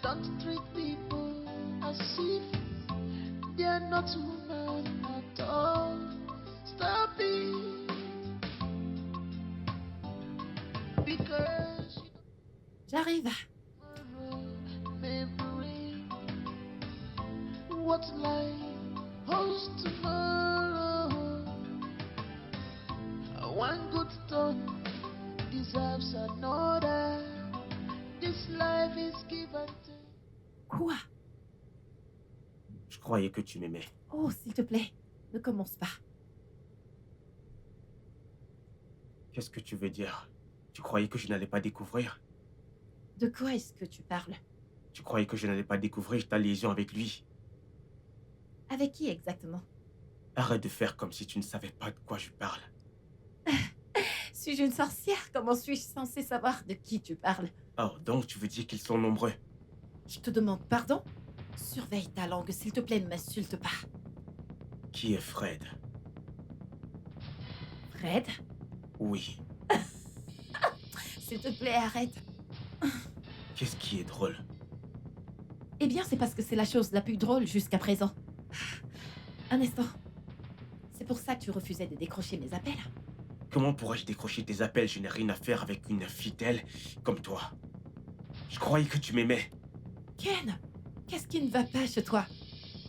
Don't treat people as if they're not human at all. Stop it. Because J'arrive. memory. What life holds tomorrow. One good turn deserves another. This life is give and take. Quoi? Je croyais que tu m'aimais. Oh, s'il te plaît, ne commence pas. Qu'est-ce que tu veux dire? Tu croyais que je n'allais pas découvrir? De quoi est-ce que tu parles? Tu croyais que je n'allais pas découvrir ta liaison avec lui? Avec qui exactement? Arrête de faire comme si tu ne savais pas de quoi je parle. Suis-je une sorcière? Comment suis-je censée savoir de qui tu parles? Oh, donc tu veux dire qu'ils sont nombreux? Je te demande pardon? Surveille ta langue, s'il te plaît, ne m'insulte pas. Qui est Fred? Fred? Oui. S'il te plaît, arrête. Qu'est-ce qui est drôle? Eh bien, c'est parce que c'est la chose la plus drôle jusqu'à présent. Un instant. C'est pour ça que tu refusais de décrocher mes appels? Comment pourrais-je décrocher tes appels? Je n'ai rien à faire avec une fidèle comme toi. Je croyais que tu m'aimais. Ken, qu'est-ce qui ne va pas chez toi?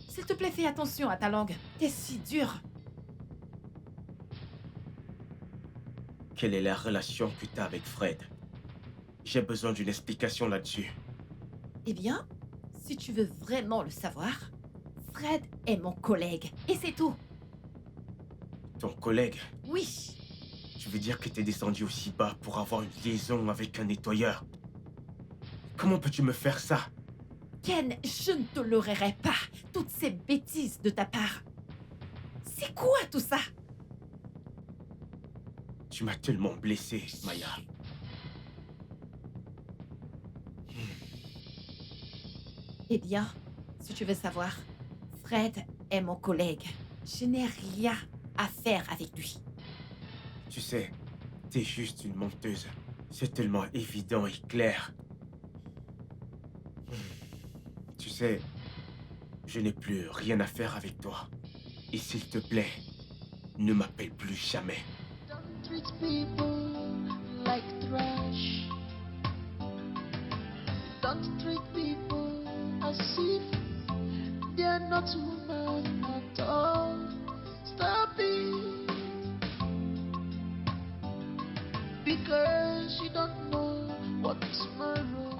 S'il te plaît, fais attention à ta langue. T'es si dur. Quelle est la relation que tu as avec Fred? J'ai besoin d'une explication là-dessus. Eh bien, si tu veux vraiment le savoir, Fred est mon collègue. Et c'est tout. Ton collègue, Oui. tu veux dire que t'es descendu aussi bas pour avoir une liaison avec un nettoyeur? Comment peux-tu me faire ça? Ken, je ne tolérerai pas toutes ces bêtises de ta part. C'est quoi tout ça? Tu m'as tellement blessé, Maya. Eh bien, si tu veux savoir, Fred est mon collègue. Je n'ai rien à faire avec lui. Tu sais, t'es juste une menteuse. C'est tellement évident et clair. Tu sais, je n'ai plus rien à faire avec toi. Et s'il te plaît, ne m'appelle plus jamais. Don't treat people like trash. Don't treat people as if they're not human at all. Stop it. Because you don't know what tomorrow.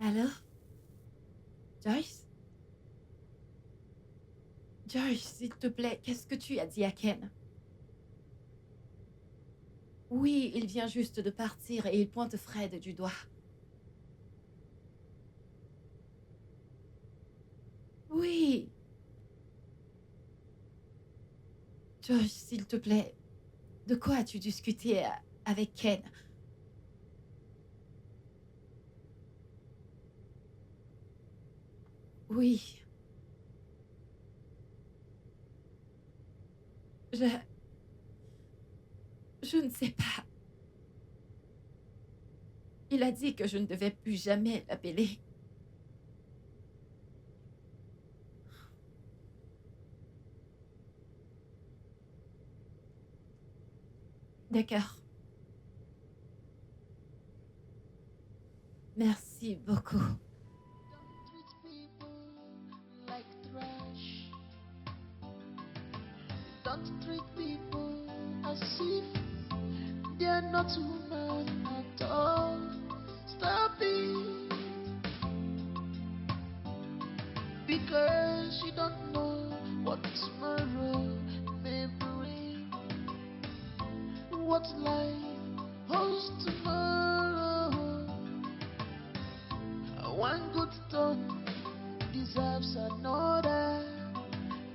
Alors? Joyce? Joyce, s'il te plaît, qu'est-ce que tu as dit à Ken? Oui, il vient juste de partir et il pointe Fred du doigt. Oui. Joyce, s'il te plaît, de quoi as-tu discuté avec Ken? Oui. Je ne sais pas. Il a dit que je ne devais plus jamais l'appeler. D'accord. Merci beaucoup. Don't treat people like trash. Don't treat people as if they're not human at all. Stop it. Because you don't know what tomorrow may bring. What life holds tomorrow. One good turn deserves another.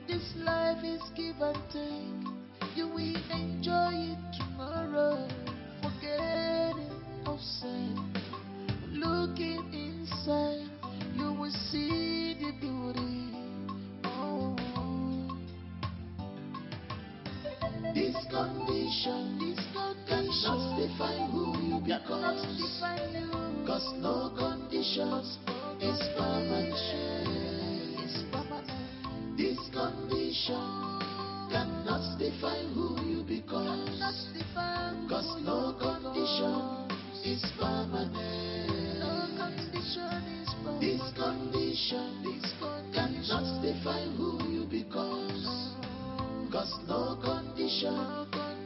This life is give and take. You will enjoy it tomorrow. Forget it outside. Looking inside, you will see the beauty. Oh, this condition cannot define who you become. 'Cause no conditions is permanent. Is permanent. This condition cannot define who you become. 'Cause no condition is permanent. No condition is permanent. This condition cannot define who you become. 'Cause no condition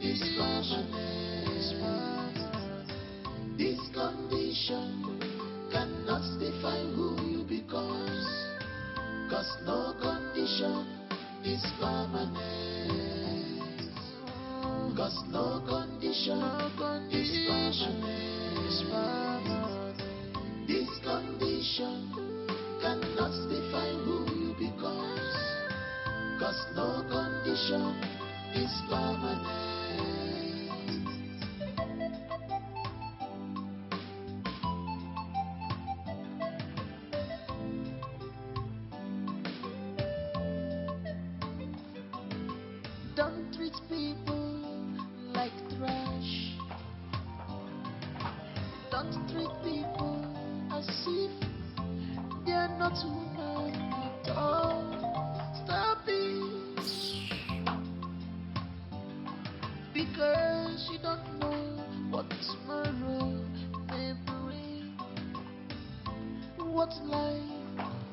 is permanent. This condition cannot define who you become. 'Cause no condition is permanent. 'Cause no condition is permanent. This condition cannot define who you become. 'Cause no condition is permanent. Don't treat people like trash. Don't treat people as if they're not human at all. Stop it. Because you don't know what tomorrow may bring. What life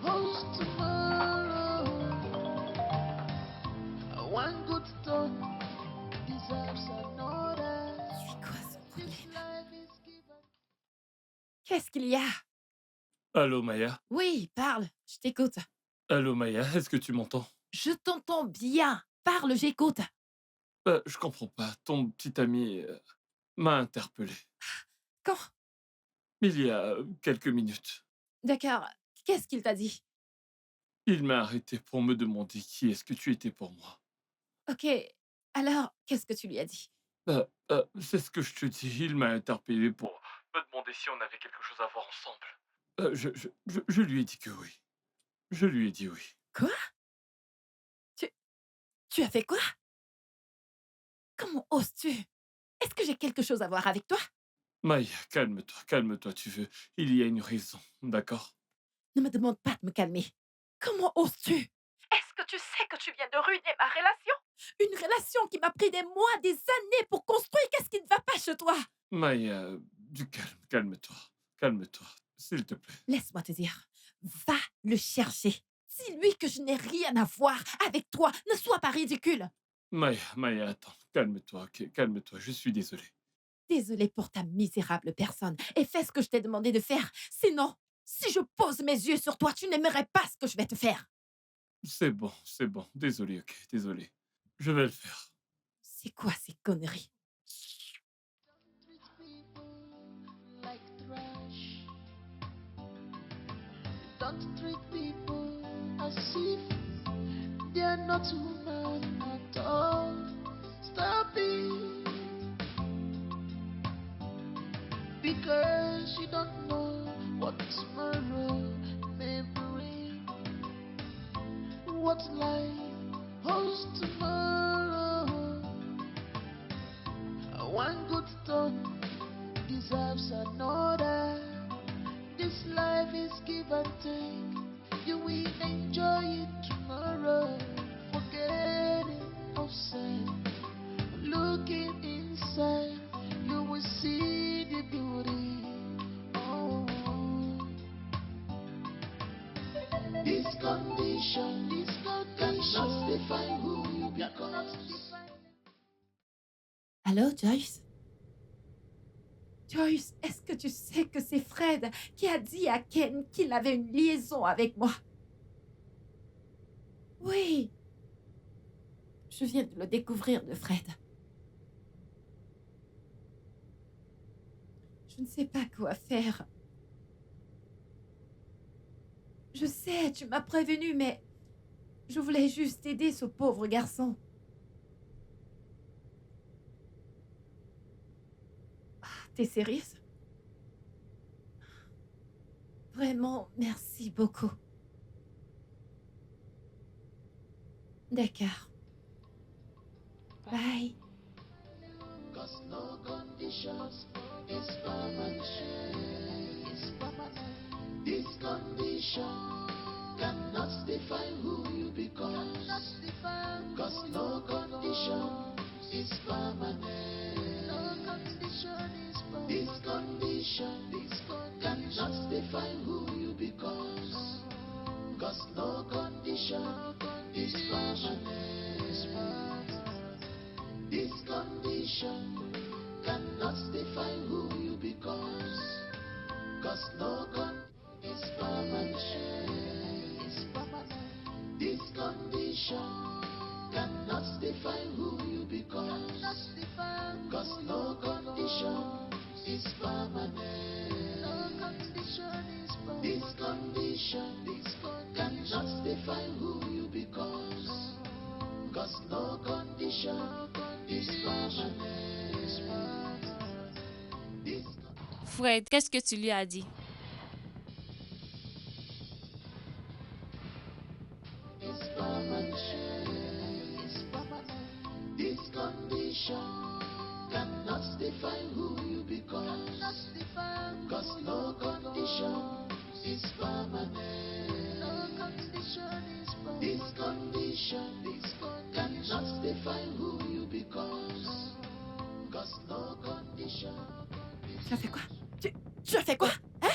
holds tomorrow. One good turn deserves another. C'est quoi ce This problème? life is given. Qu'est-ce qu'il y a? Allô Maya? Oui, parle, je t'écoute. Allô Maya, est-ce que tu m'entends? Je t'entends bien. Parle, j'écoute. Je comprends pas. Ton petit ami m'a interpellé. Quand? Il y a quelques minutes. D'accord. Qu'est-ce qu'il t'a dit? Il m'a arrêté pour me demander qui est-ce que tu étais pour moi. Ok. Alors, qu'est-ce que tu lui as dit? C'est ce que je te dis. Il m'a interpellé pour me demander si on avait quelque chose à voir ensemble. Je lui ai dit que oui. Je lui ai dit oui. Quoi? Tu as fait quoi? Comment oses-tu? Est-ce que j'ai quelque chose à voir avec toi? Maya, calme-toi, tu veux. Il y a une raison, d'accord? Ne me demande pas de me calmer. Comment oses-tu? Est-ce que tu sais que tu viens de ruiner ma relation? Une relation qui m'a pris des mois, des années pour construire. Qu'est-ce qui ne va pas chez toi? Maya, du calme, calme-toi, s'il te plaît. Laisse-moi te dire. Va le chercher. Dis-lui que je n'ai rien à voir avec toi. Ne sois pas ridicule. Maya, attends, calme-toi, ok, calme-toi, je suis désolé. Désolée pour ta misérable personne. Et fais ce que je t'ai demandé de faire. Sinon, si je pose mes yeux sur toi, tu n'aimerais pas ce que je vais te faire. C'est bon, désolé, ok, désolé. Je vais le faire. C'est quoi ces conneries? Treat people like trash. Don't treat people as if they're not human at all. Stop it. Because you don't know what tomorrow may bring. What life holds tomorrow. One good turn deserves another. This life is give and take. You will enjoy it tomorrow. Forget it outside. Looking inside, you will see the beauty. Oh. This condition cannot define who you become. Allô, Joyce? Joyce, est-ce que tu sais que c'est Fred qui a dit à Ken qu'il avait une liaison avec moi? Oui. Je viens de le découvrir de Fred. Je ne sais pas quoi faire. Je sais, tu m'as prévenu, mais je voulais juste aider ce pauvre garçon. T'es sérieuse? Vraiment, merci beaucoup. D'accord. Bye. 'Cause no conditions is permanent. Is define who you become. Cause no condition is permanent. No condition is permanent. This condition cannot define who you become. Cause no condition is permanent. This condition cannot define who you become. Cause no condition is permanent. This condition cannot define who you become. Cause no condition is permanent. This condition cannot define who you become. Cause no condition is permanent. Fred, qu'est-ce que tu lui as dit? This condition cannot define who you become. Cause no condition is permanent. This condition cannot define who you become. Cause no condition. Tu as fait quoi? Tu as fait quoi? Hein?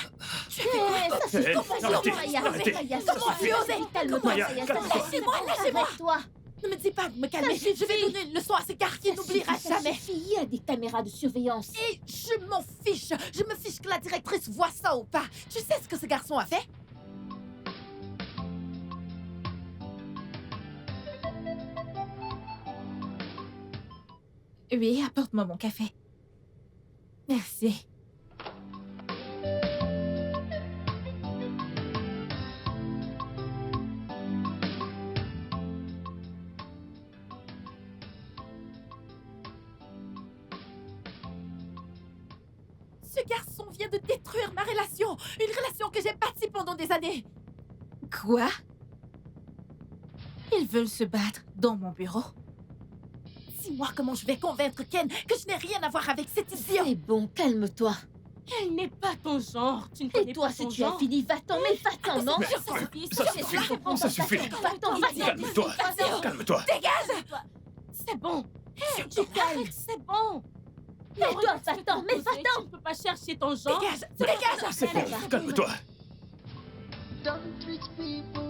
Tu as fait quoi? Ça suffit, Arrêtez, Maya. arrêtez. Maya, Comment ça tu suffit. osais? Calme-toi, Maya, Maya. calme-toi. Lâchez-moi, lâchez-moi. Arrête-toi. Ne me dis pas de me calmer. Ça Je vais suffit. donner une leçon à ce gars qui n'oubliera Ça jamais. suffit, il y a des caméras de surveillance. Et je m'en fiche. Je me fiche que la directrice voit ça ou pas. Tu sais ce que ce garçon a fait? Oui, apporte-moi mon café. Merci. Ce garçon vient de détruire ma relation. Une relation que j'ai bâtie pendant des années. Quoi? Ils veulent se battre dans mon bureau. Dis-moi comment je vais convaincre Ken que je n'ai rien à voir avec cet idiot. C'est bon, calme-toi. Elle n'est pas ton genre. Tu ne Et connais toi, pas si ton tu as genre. fini, va-t'en, mais va-t'en, non? Mais Ça suffit, ça ça suffit, suffit. ça suffit. Va-t'en, va-t'en. Calme-toi, calme-toi. C'est bon. Tu calmes. C'est bon. Mais Non, toi, regarde ce que va-t'en, t'as mais posé. va-t'en. Tu ne peux pas chercher ton genre. Dégage, dégage. C'est bon, calme-toi. Don't treat people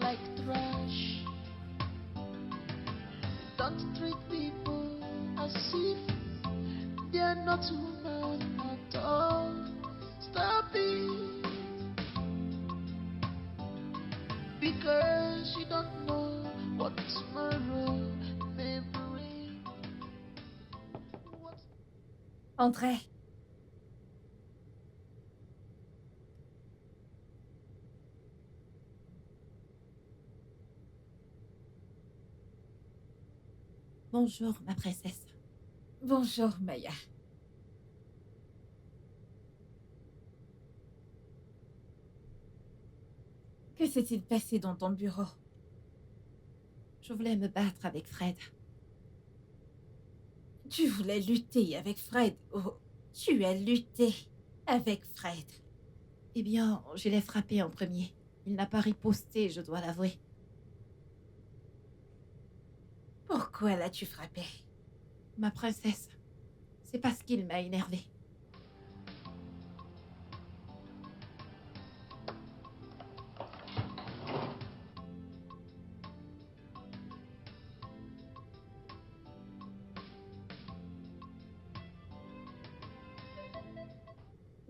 like trash. Don't treat people as if they're not human at all. Stop it. Because you don't know what tomorrow may bring. André. Bonjour, ma princesse. Bonjour, Maya. Que s'est-il passé dans ton bureau? Je voulais me battre avec Fred. Tu voulais lutter avec Fred. Oh, tu as lutté avec Fred. Eh bien, je l'ai frappé en premier. Il n'a pas riposté, je dois l'avouer. Pourquoi l'as-tu frappé? Ma princesse, c'est parce qu'il m'a énervée.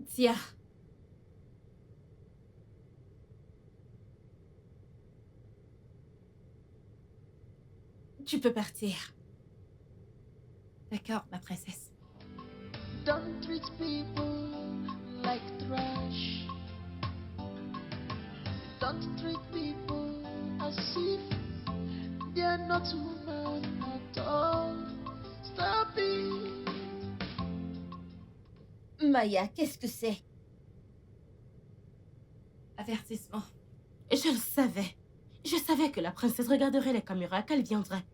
Tia. Tu peux partir. D'accord, ma princesse. Don't treat people like trash. Don't treat people as if they're not human at all. Stop it. Maya, qu'est-ce que c'est? Avertissement. Je le savais. Je savais que la princesse regarderait les caméras, qu'elle viendrait.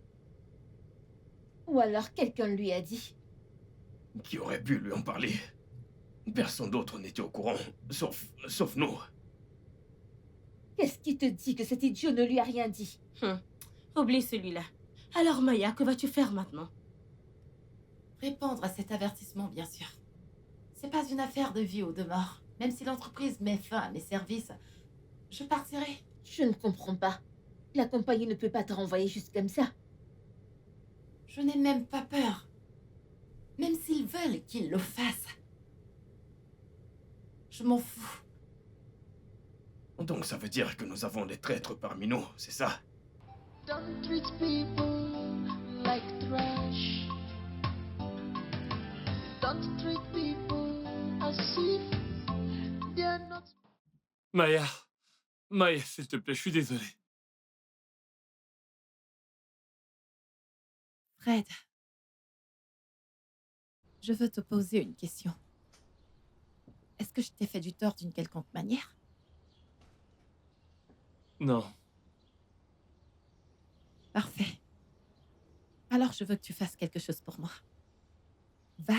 Ou alors quelqu'un lui a dit. Qui aurait pu lui en parler? Personne d'autre n'était au courant, sauf nous. Qu'est-ce qui te dit que cet idiot ne lui a rien dit? Oublie celui-là. Alors Maya, que vas-tu faire maintenant? Répondre à cet avertissement, bien sûr. C'est pas une affaire de vie ou de mort. Même si l'entreprise met fin à mes services, je partirai. Je ne comprends pas. La compagnie ne peut pas te renvoyer juste comme ça. Je n'ai même pas peur. Même s'ils veulent qu'ils le fassent. Je m'en fous. Donc ça veut dire que nous avons des traîtres parmi nous, c'est ça? Don't treat people like trash. Don't treat people as if they're not. Maya, Maya, s'il te plaît, je suis désolé. Fred, je veux te poser une question. Est-ce que je t'ai fait du tort d'une quelconque manière? Non. Parfait. Alors je veux que tu fasses quelque chose pour moi. Va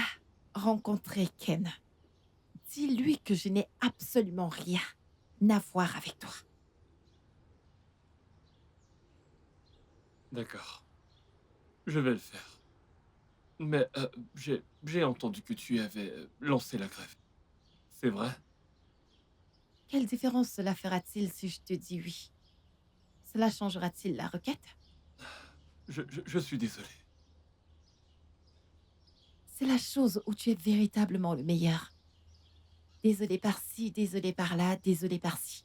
rencontrer Ken. Dis-lui que je n'ai absolument rien à voir avec toi. D'accord. Je vais le faire. Mais j'ai entendu que tu avais lancé la grève. C'est vrai? Quelle différence cela fera-t-il si je te dis oui? Cela changera-t-il la requête? Je suis désolé. C'est la chose où tu es véritablement le meilleur. Désolé par-ci, désolé par-là, désolé par-ci.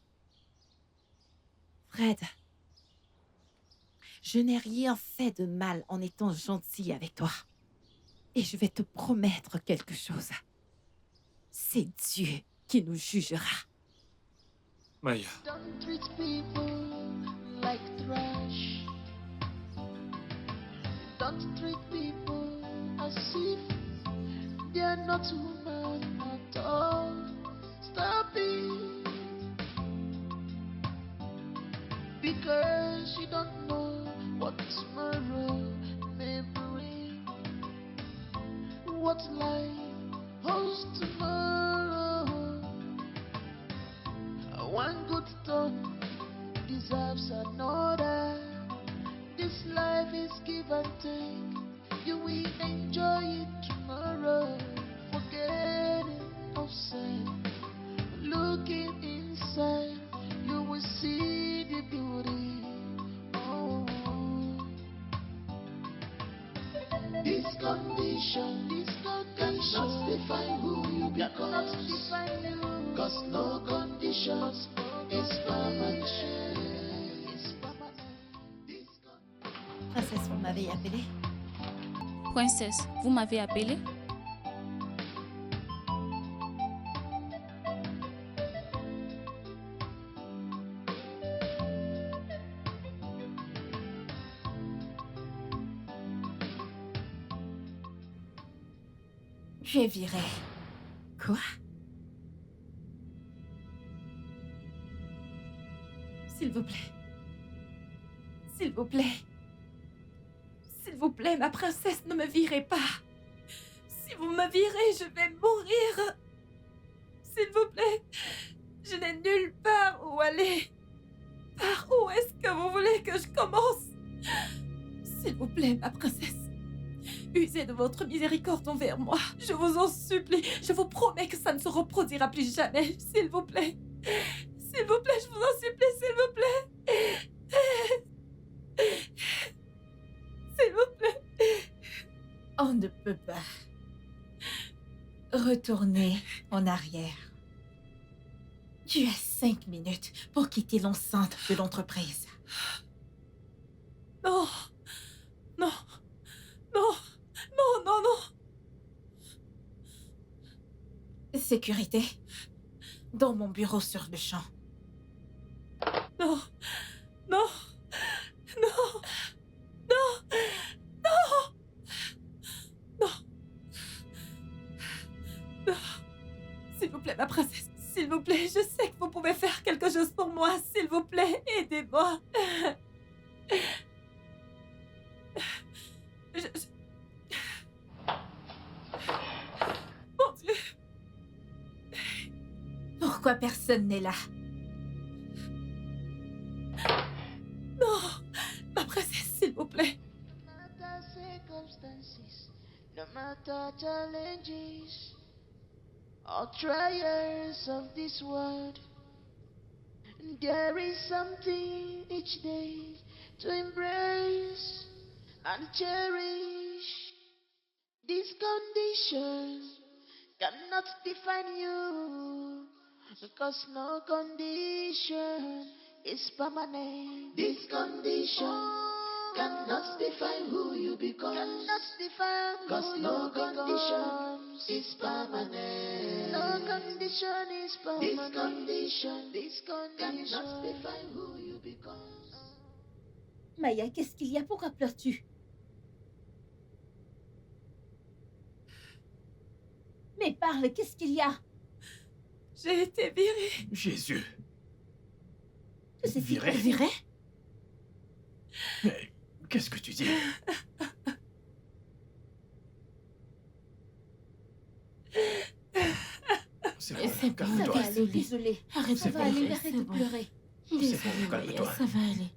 Fred, je n'ai rien fait de mal en étant gentil avec toi. Et je vais te promettre quelque chose. C'est Dieu qui nous jugera. Maya, Don't treat people like trash. Don't treat people as if they're not human at all. Stop it. Because you don't know what tomorrow may bring. What life holds tomorrow. One good turn deserves another. This life is give and take. You will enjoy it tomorrow. Forget it outside. Looking inside, you will see the beauty. Oh. This condition cannot define who you become. Cause no conditions is permanent. Princesse, vous m'avez appelé? Princesse, vous m'avez appelé? Tu es viré. Quoi? S'il vous plaît. S'il vous plaît. S'il vous plaît, ma princesse, ne me virez pas. Si vous me virez, je vais mourir. S'il vous plaît. Je n'ai nulle part où aller. Par où est-ce que vous voulez que je commence? S'il vous plaît, ma princesse. Usez de votre miséricorde envers moi. Je vous en supplie. Je vous promets que ça ne se reproduira plus jamais. S'il vous plaît. S'il vous plaît, je vous en supplie, s'il vous plaît. S'il vous plaît. On ne peut pas retourner en arrière. Tu as 5 minutes pour quitter l'enceinte de l'entreprise. Non. Non. Non. Non, non, non. Sécurité. Dans mon bureau sur le champ. Non. Non. Non. Non. Non. Non. Non. S'il vous plaît, ma princesse. S'il vous plaît, je sais que vous pouvez faire quelque chose pour moi. S'il vous plaît, aidez-moi. Mon Dieu. Pourquoi personne n'est là? No matter challenges or trials of this world, there is something each day to embrace and cherish. This condition cannot define you, because no condition is permanent. This condition cannot define who you become. Cannot define because no condition is permanent. No condition is permanent. This condition cannot define who you become. Maya, qu'est-ce qu'il y a? Pourquoi pleures-tu? Mais parle, qu'est-ce qu'il y a? J'ai été virée. Jésus. Que c'est Virée? Virée? Mais qu'est-ce que tu dis? C'est bon, C'est bon, Ça calme-toi. va aller, désolé. Arrête Ça de va aller, pleurer, arrête c'est de bon. pleurer. Désolée, bon, Maya, calme-toi. ça va aller.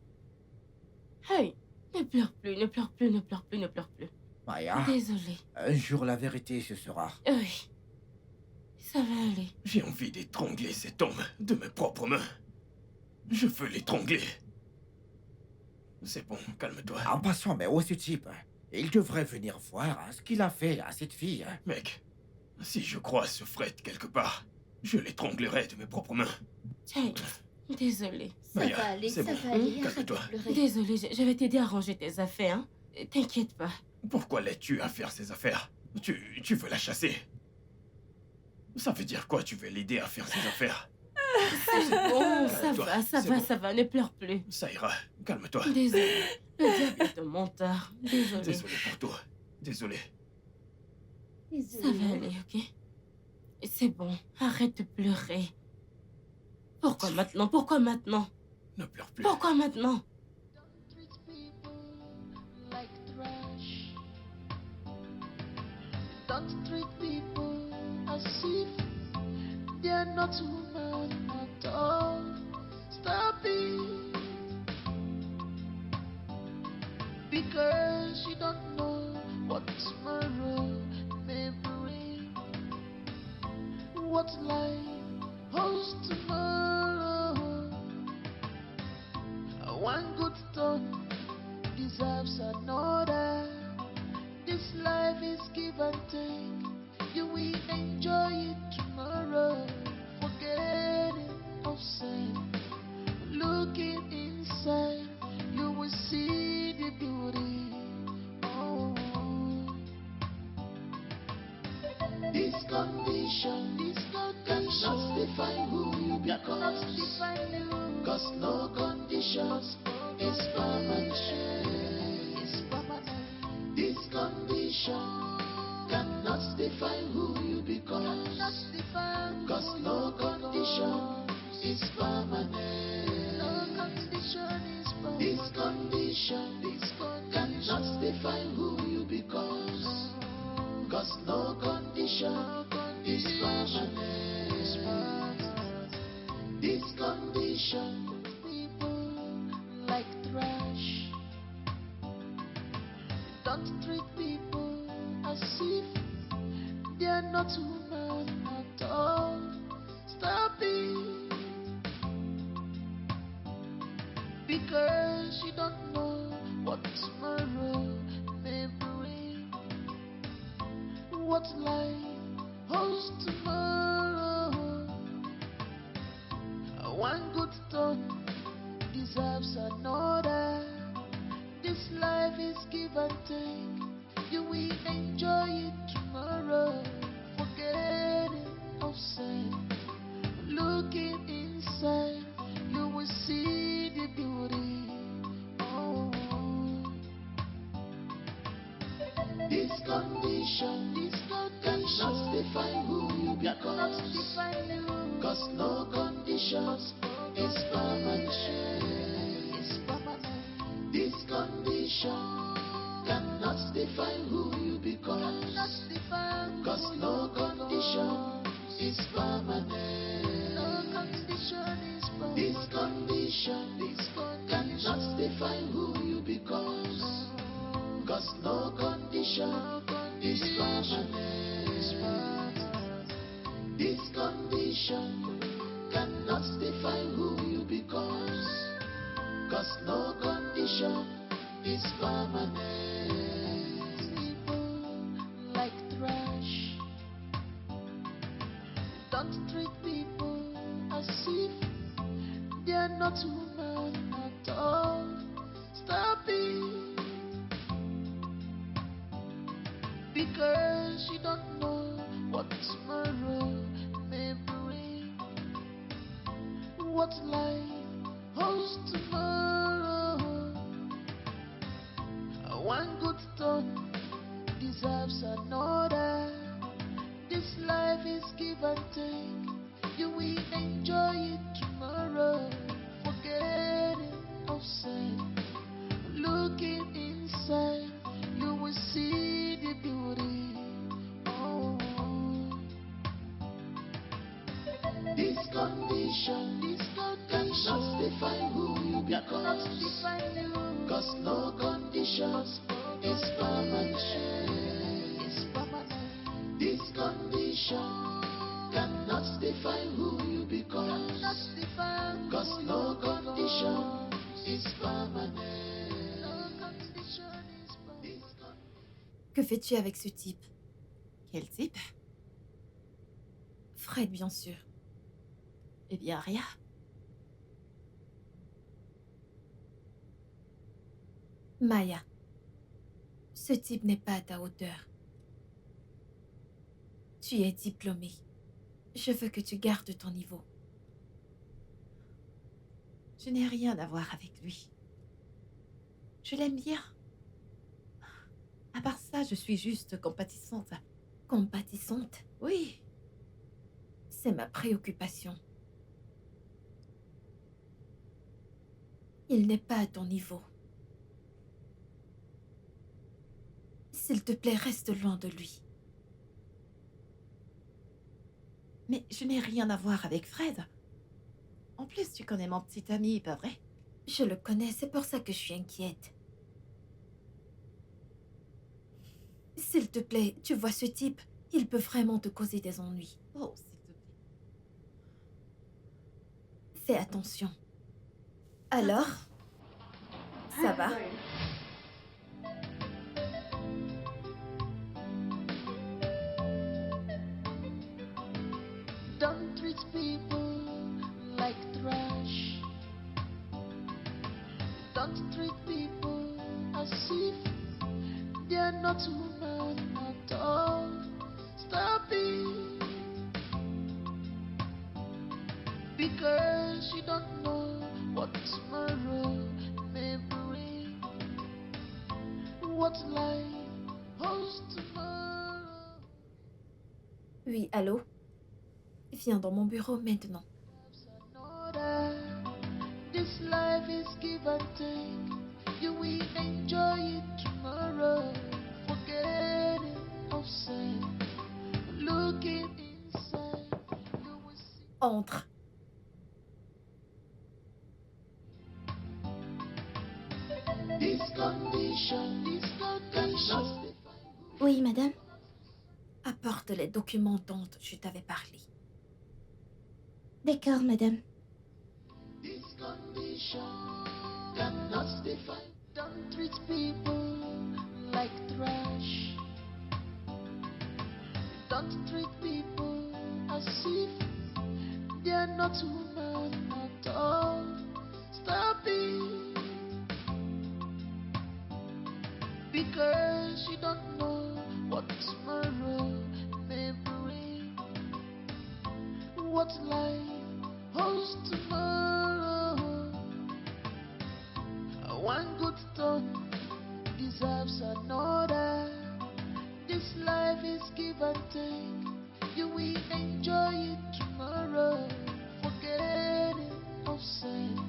Hey, ne pleure plus, ne pleure plus, ne pleure plus, ne pleure plus. Maya, Désolée. un jour la vérité ce sera. Oui, ça va aller. J'ai envie d'étrangler cet homme de mes propres mains. Je veux l'étrangler. C'est bon, calme-toi. En passant, mais où ce type? Il devrait venir voir ce qu'il a fait à cette fille. Mec, si je croise ce Fred quelque part, je l'étranglerai de mes propres mains. Hey, désolée. Ça Maya, va aller, c'est ça bon. va aller, arrête de Calme-toi. pleurer. Désolée, je vais t'aider à ranger tes affaires, hein. T'inquiète pas. Pourquoi l'aides-tu à faire ses affaires? Tu veux la chasser? Ça veut dire quoi, tu veux l'aider à faire ses affaires? C'est bon, ça Toi, va, ça c'est va, bon. ça va, ne pleure plus. Ça ira, calme-toi. Désolée, le diable est un menteur. Désolée. Désolé pour toi. Désolé. Ça va aller, ok? C'est bon, arrête de pleurer. Pourquoi maintenant? Pourquoi maintenant? Ne pleure plus. Pourquoi maintenant? Treat people like trash. Don't treat people as if they're not human at all. Stop it. Because you don't know what tomorrow may bring. What life holds tomorrow. One good turn deserves another. This life is give and take. You will enjoy it tomorrow. Forgetting of sin. Looking inside, you will see the beauty. Oh. This condition cannot define who you become. Cause no conditions is permanent. This condition cannot define who you become. Cause no condition is permanent. This condition cannot define who you become. Cause no condition is permanent. This condition people like trash. Don't treat people as if they're not human at all. Stop it. Because you don't know what tomorrow may bring. What life holds tomorrow. One good turn deserves another. This life is give and take. You will enjoy it tomorrow. Forgetting of sin. Looking inside, you will see the beauty. Oh. This condition cannot define who you become. Cause no conditions is permanent. This condition cannot define who you become. Cause no condition is permanent. This condition cannot define who you become. Cause no condition is permanent. This condition cannot define who you become. Cause no condition is permanent. People like trash. Don't treat people as if they're not human at all. Stop it. Because you don't know what tomorrow may bring. What life holds tomorrow. One good turn deserves another. This life is give and take. You will enjoy it tomorrow. Forget it outside. Looking inside, you will see the beauty. Oh. This condition cannot define who you become. Cause no conditions is permanent. This condition cannot define who you become. Cause no condition is permanent. Que fais-tu avec ce type? Quel type? Fred, bien sûr. Eh bien, rien. Maya, ce type n'est pas à ta hauteur. Tu es diplômée. Je veux que tu gardes ton niveau. Je n'ai rien à voir avec lui. Je l'aime bien. À part ça, je suis juste compatissante. Compatissante? Oui, C'est ma préoccupation. Il n'est pas à ton niveau. S'il te plaît, reste loin de lui. mais je n'ai rien à voir avec Fred. En plus, tu connais mon petit ami, pas vrai? Je le connais, c'est pour ça que je suis inquiète. S'il te plaît, tu vois ce type, il peut vraiment te causer des ennuis. Oh, s'il te plaît. Fais attention. Alors? Ça va? Don't treat people like trash. Don't treat people as if they're not human at all. Stop it. Because you don't know what tomorrow may bring. What life holds tomorrow. Oui, allô? Viens dans mon bureau maintenant. This life is give and take. You will enjoy it tomorrow. Forget it outside. Looking inside, you will see. Entre. This condition cannot define. Oui, madame? Apporte les documents dont je t'avais parlé. D'accord, madame. This condition cannot define. Don't treat people like trash. Don't treat people as if they're not human at all. Stop it. Because you don't know what tomorrow may bring. What life holds tomorrow. One good turn deserves another. This life is give and take. You will enjoy it tomorrow. Forget it outside.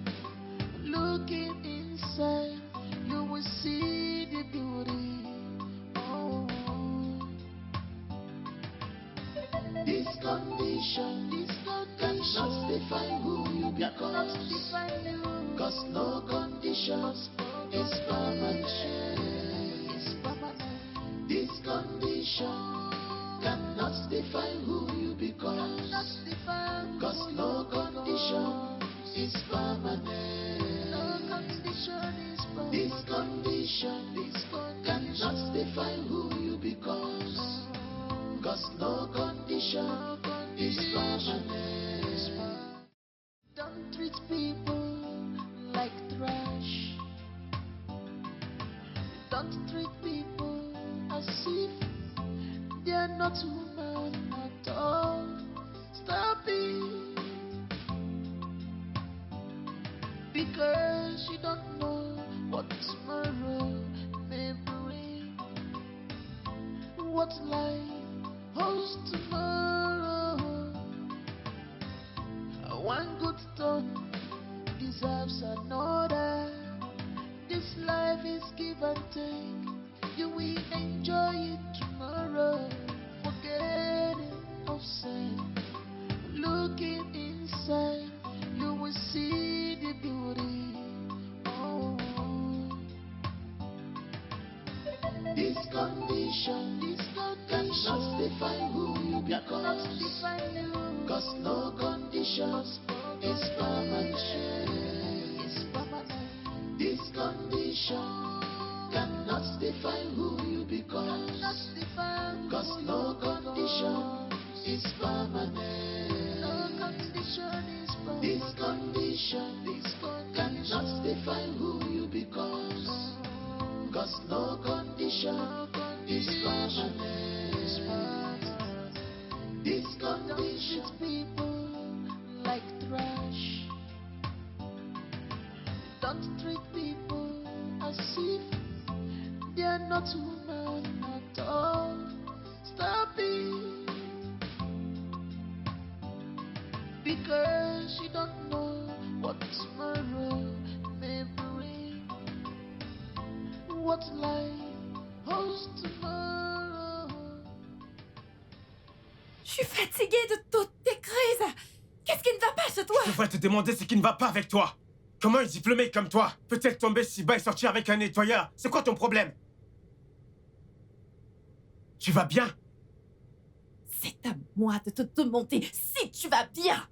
Looking inside, you will see the beauty. Oh. This condition cannot define who you become. Cause no conditions is permanent. This condition cannot define who you become. Cause no condition is permanent. No condition is permanent. This condition cannot define who you become. Cause no condition is permanent. Don't treat people like trash. Don't treat people as if they are not human at all. Stop it. Because you don't know what tomorrow may bring. What life holds tomorrow. One good turn deserves another. This life is give and take. You will enjoy it tomorrow. Forgetting of sin. Looking inside, you will see the beauty. Oh. This condition cannot define who you become. Cause no condition is permanent. This condition cannot define who you become. Cause no condition is permanent. This condition cannot define who you become. Cause no condition is permanent. This condition people like trash. Don't treat people as if they are not human at all. Stop it. Because you don't know what tomorrow may bring. What life holds tomorrow. Je suis fatiguée de toutes tes crises. Qu'est-ce qui ne va pas chez toi? Je devrais te demander ce qui ne va pas avec toi. Comment une diplômée comme toi peut-elle tomber si bas et sortir avec un nettoyeur? C'est quoi ton problème? Tu vas bien? C'est à moi de te demander si tu vas bien.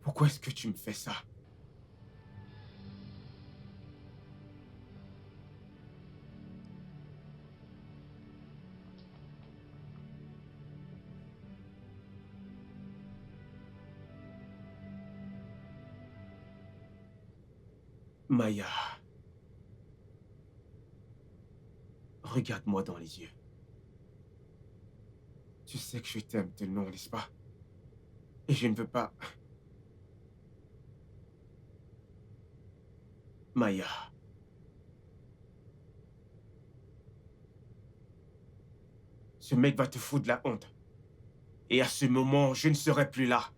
Pourquoi est-ce que tu me fais ça? Maya, regarde-moi dans les yeux. Tu sais que je t'aime de nom, n'est-ce pas? Et je ne veux pas... Maya. Ce mec va te foutre de la honte. Et à ce moment, je ne serai plus là.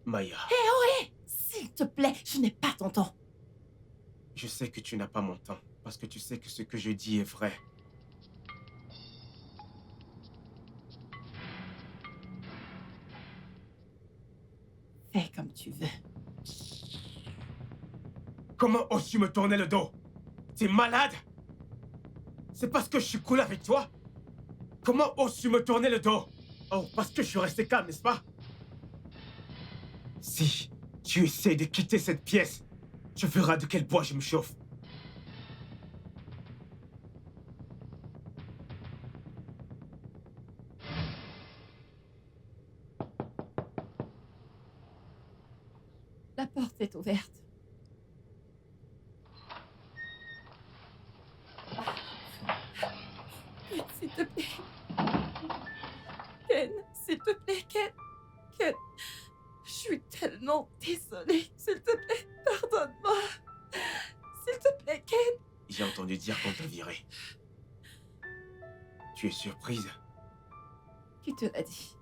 Maya, S'il te plaît, je n'ai pas ton temps. je sais que tu n'as pas mon temps, parce que tu sais que ce que je dis est vrai. Fais comme tu veux. Comment oses-tu me tourner le dos? T'es malade? C'est parce que je suis cool avec toi? Comment oses-tu me tourner le dos? Oh, parce que je suis resté calme, n'est-ce pas? Si tu essaies de quitter cette pièce, tu verras de quel bois je me chauffe. La porte est ouverte. Ken, s'il te plaît. Ken, s'il te plaît, Ken. Ken, je suis tellement désolée. entendu dire qu'on t'a viré. Tu es surprise? Qui te l'a dit?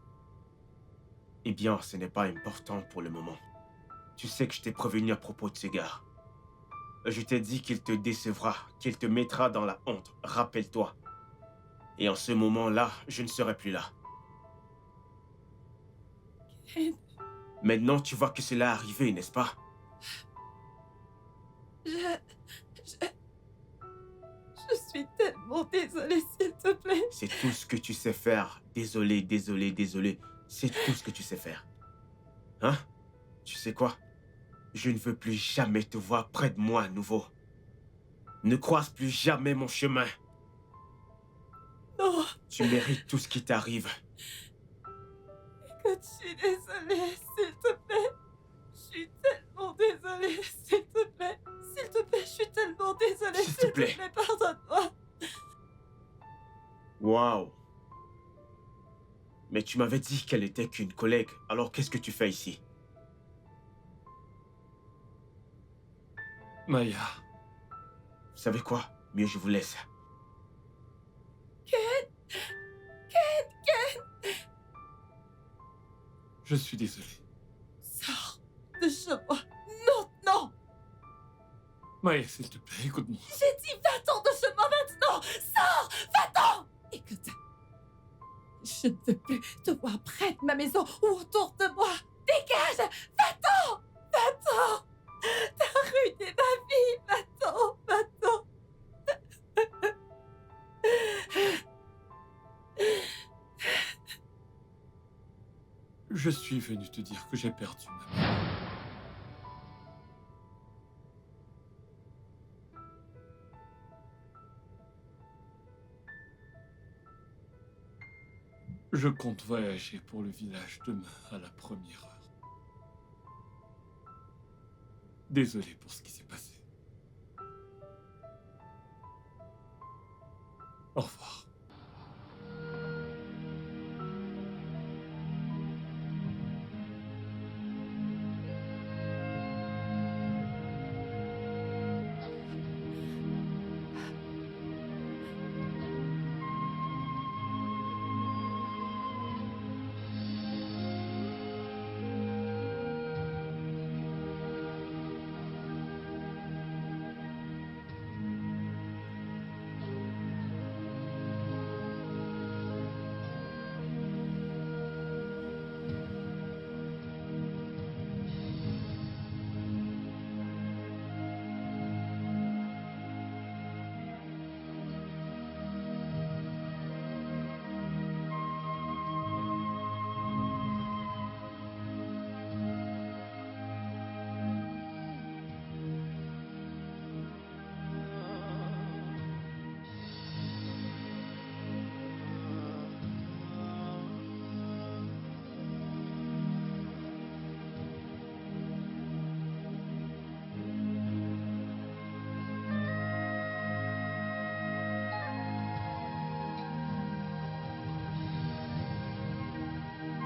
Eh bien, ce n'est pas important pour le moment. Tu sais que je t'ai prévenu à propos de ce gars. Je t'ai dit qu'il te décevra, qu'il te mettra dans la honte, rappelle-toi. Et en ce moment-là, je ne serai plus là. Ken. Maintenant, tu vois que cela est arrivé, n'est-ce pas? Je suis tellement désolée, s'il te plaît. C'est tout ce que tu sais faire. Désolé, désolé, désolé. C'est tout ce que tu sais faire. Hein? Tu sais quoi? Je ne veux plus jamais te voir près de moi à nouveau. Ne croise plus jamais mon chemin. Non, Tu mérites tout ce qui t'arrive. écoute, je suis désolée, s'il te plaît. Je suis tellement désolée, s'il te plaît. S'il te plaît, je suis tellement désolée, S'il te plaît. pardonne-moi. Waouh. Mais tu m'avais dit qu'elle était qu'une collègue. Alors qu'est-ce que tu fais ici? Maya, Vous savez quoi? Mieux je vous laisse. je suis désolé. Sors de chez moi. Non, non. Maya, s'il te plaît, écoute-moi. J'ai dit va-t'en de chez moi maintenant. Sors, va-t'en. Écoute, je ne veux plus te voir près de ma maison ou autour de moi. Dégage, va-t'en, va-t'en. T'as ruiné ma vie, va-t'en, va-t'en. Je suis venu te dire que j'ai perdu ma mère. Je compte voyager pour le village demain à la première heure. Désolé pour ce qui s'est passé. Au revoir.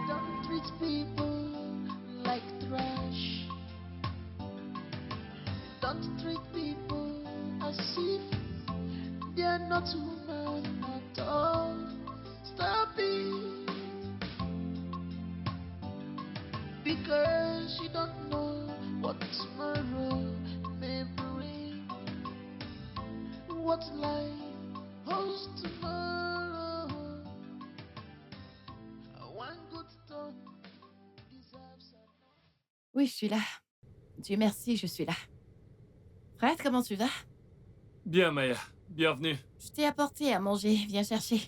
Don't treat people like trash. Don't treat people as if they're not human at all. Stop it. Because you don't know what tomorrow may bring. What life holds tomorrow. One good turn deserves a... Oui, je suis là. Dieu merci, je suis là. Fred, comment tu vas? Bien, Maya. Bienvenue. Je t'ai apporté à manger. Viens chercher.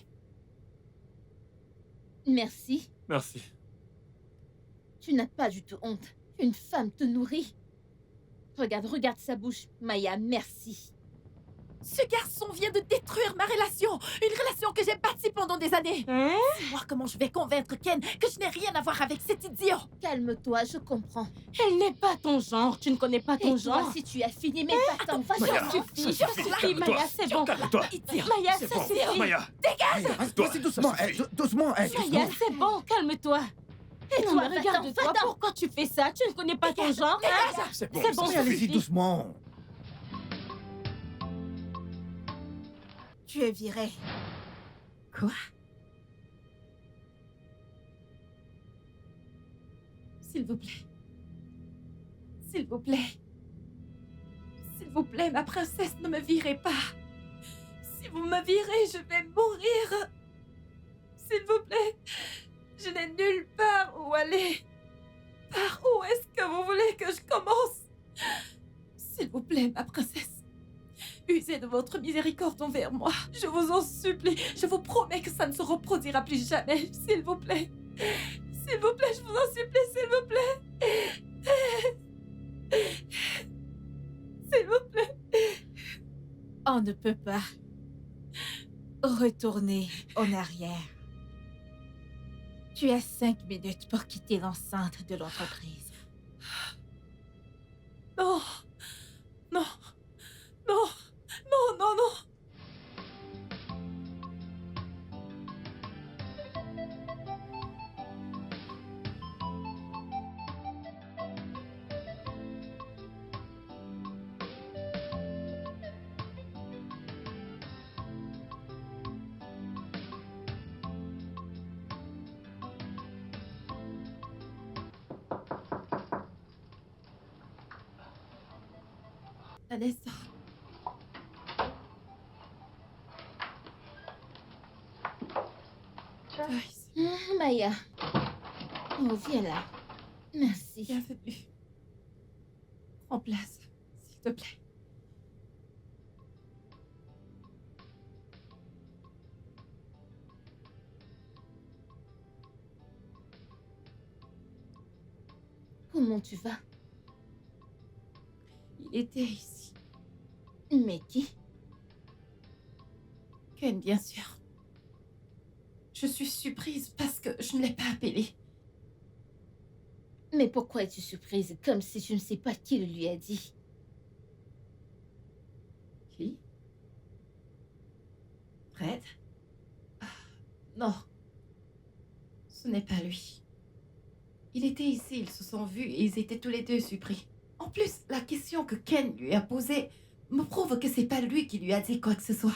Merci. Merci. Tu n'as pas du tout honte. Une femme te nourrit. Regarde sa bouche. Maya, merci. Ce garçon vient de détruire ma relation. Une relation que j'ai bâtie pendant des années. Hein? Dis-moi comment je vais convaincre Ken que je n'ai rien à voir avec cet idiot. Calme-toi, je comprends. Elle n'est pas ton genre. Tu ne connais pas ton Et toi, genre. si tu as fini, mais va-t'en, Maya, va-t'en. ça suffit, Maya, calme-toi. c'est bon. Calme-toi. Idiot. Maya, C'est ça bon. suffit. Maya, Vas-y, doucement, Ça suffit. doucement, Maya, c'est bon, calme-toi. Et toi, toi, va-t'en, regarde-toi. va-t'en. Pourquoi tu fais ça? Tu ne connais pas ton genre, hein? c'est bon. C'est bon, ça Mais allez-y suffit. doucement. Tu es viré. Quoi? S'il vous plaît. S'il vous plaît. S'il vous plaît, ma princesse, ne me virez pas. Si vous me virez, je vais mourir. S'il vous plaît. Je n'ai nulle part où aller. Par où est-ce que vous voulez que je commence? S'il vous plaît, ma princesse. Usez de votre miséricorde envers moi. Je vous en supplie. Je vous promets que ça ne se reproduira plus jamais. S'il vous plaît. S'il vous plaît, je vous en supplie, s'il vous plaît. S'il vous plaît. On ne peut pas retourner en arrière. Tu as 5 minutes pour quitter l'enceinte de l'entreprise. Non. Non. Non. Non, non, non. Vanessa. Joyce, Maya. Oh, viens là. Merci. bienvenue. Prends place, s'il te plaît. Comment tu vas? Il était ici. Mais qui? Ken, bien sûr. Je suis surprise parce que je ne l'ai pas appelé. Mais pourquoi es-tu surprise comme si je ne sais pas qui le lui a dit? Qui? Fred? Ah, non. Ce n'est pas lui. Il était ici, ils se sont vus et ils étaient tous les deux surpris. En plus, la question que Ken lui a posée me prouve que c'est pas lui qui lui a dit quoi que ce soit.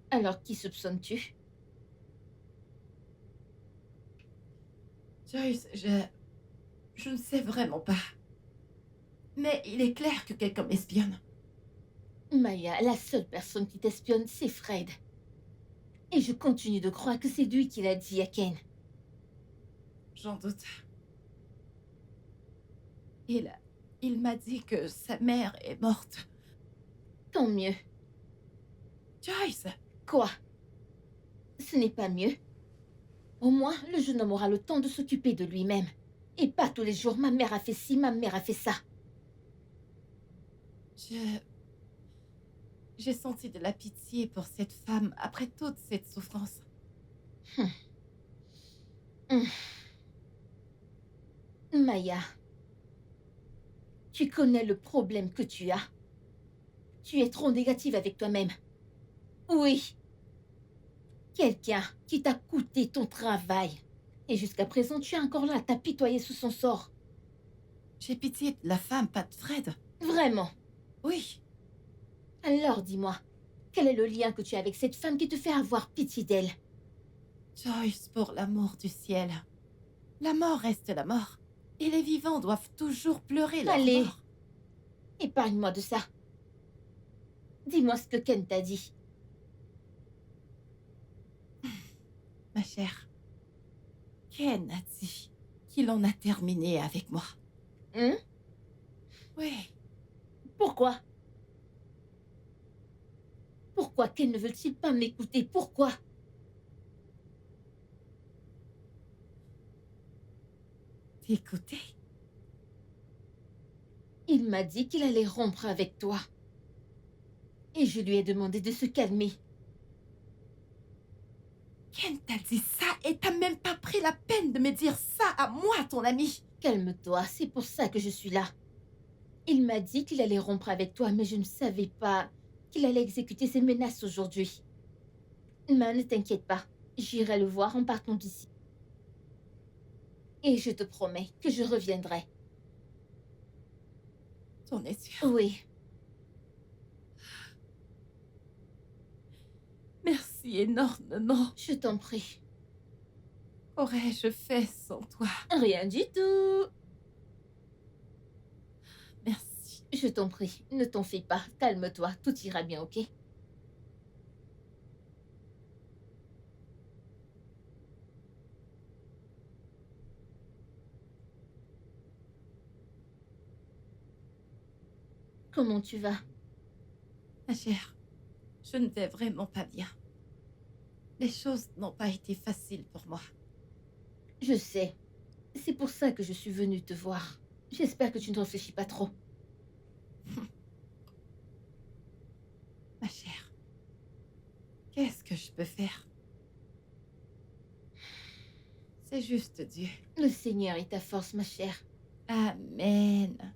Alors, qui soupçonnes-tu? Joyce, je ne sais vraiment pas. Mais il est clair que quelqu'un m'espionne. Maya, la seule personne qui t'espionne, c'est Fred. Et je continue de croire que c'est lui qui l'a dit à Ken. J'en doute. Il m'a dit que sa mère est morte. Tant mieux. Joyce! Quoi? Ce n'est pas mieux. Au moins, le jeune homme aura le temps de s'occuper de lui-même. Et pas tous les jours, ma mère a fait ci, ma mère a fait ça. J'ai senti de la pitié pour cette femme après toute cette souffrance. Maya, tu connais le problème que tu as. Tu es trop négative avec toi-même. Oui. Quelqu'un qui t'a coûté ton travail. Et jusqu'à présent, tu es encore là à t'apitoyer sous son sort. J'ai pitié de la femme, pas de Fred. Vraiment. Oui. Alors dis-moi, quel est le lien que tu as avec cette femme qui te fait avoir pitié d'elle? Joyce, pour l'amour du ciel. La mort reste la mort. Et les vivants doivent toujours pleurer leur Allez. mort. Épargne-moi de ça. Dis-moi ce que Ken t'a dit. Ma chère, Ken a dit qu'il en a terminé avec moi. Oui. Pourquoi? Pourquoi Ken ne veut-il pas m'écouter? Pourquoi? T'écouter? Il m'a dit qu'il allait rompre avec toi. Et je lui ai demandé de se calmer. Ken t'a dit ça et t'as même pas pris la peine de me dire ça à moi, ton ami. Calme-toi, c'est pour ça que je suis là. Il m'a dit qu'il allait rompre avec toi, mais je ne savais pas qu'il allait exécuter ses menaces aujourd'hui. Mais ne t'inquiète pas, j'irai le voir en partant d'ici. Et je te promets que je reviendrai. T'en es sûr? Oui. Merci énormément. Je t'en prie. Qu'aurais-je fait sans toi? Rien du tout. Merci. Je t'en prie, ne t'en fais pas. Calme-toi, tout ira bien, ok? Comment tu vas? Ma chère, je ne vais vraiment pas bien. Les choses n'ont pas été faciles pour moi. Je sais. C'est pour ça que je suis venue te voir. J'espère que tu ne réfléchis pas trop. Ma chère, qu'est-ce que je peux faire? C'est juste Dieu. Le Seigneur est ta force, ma chère. Amen.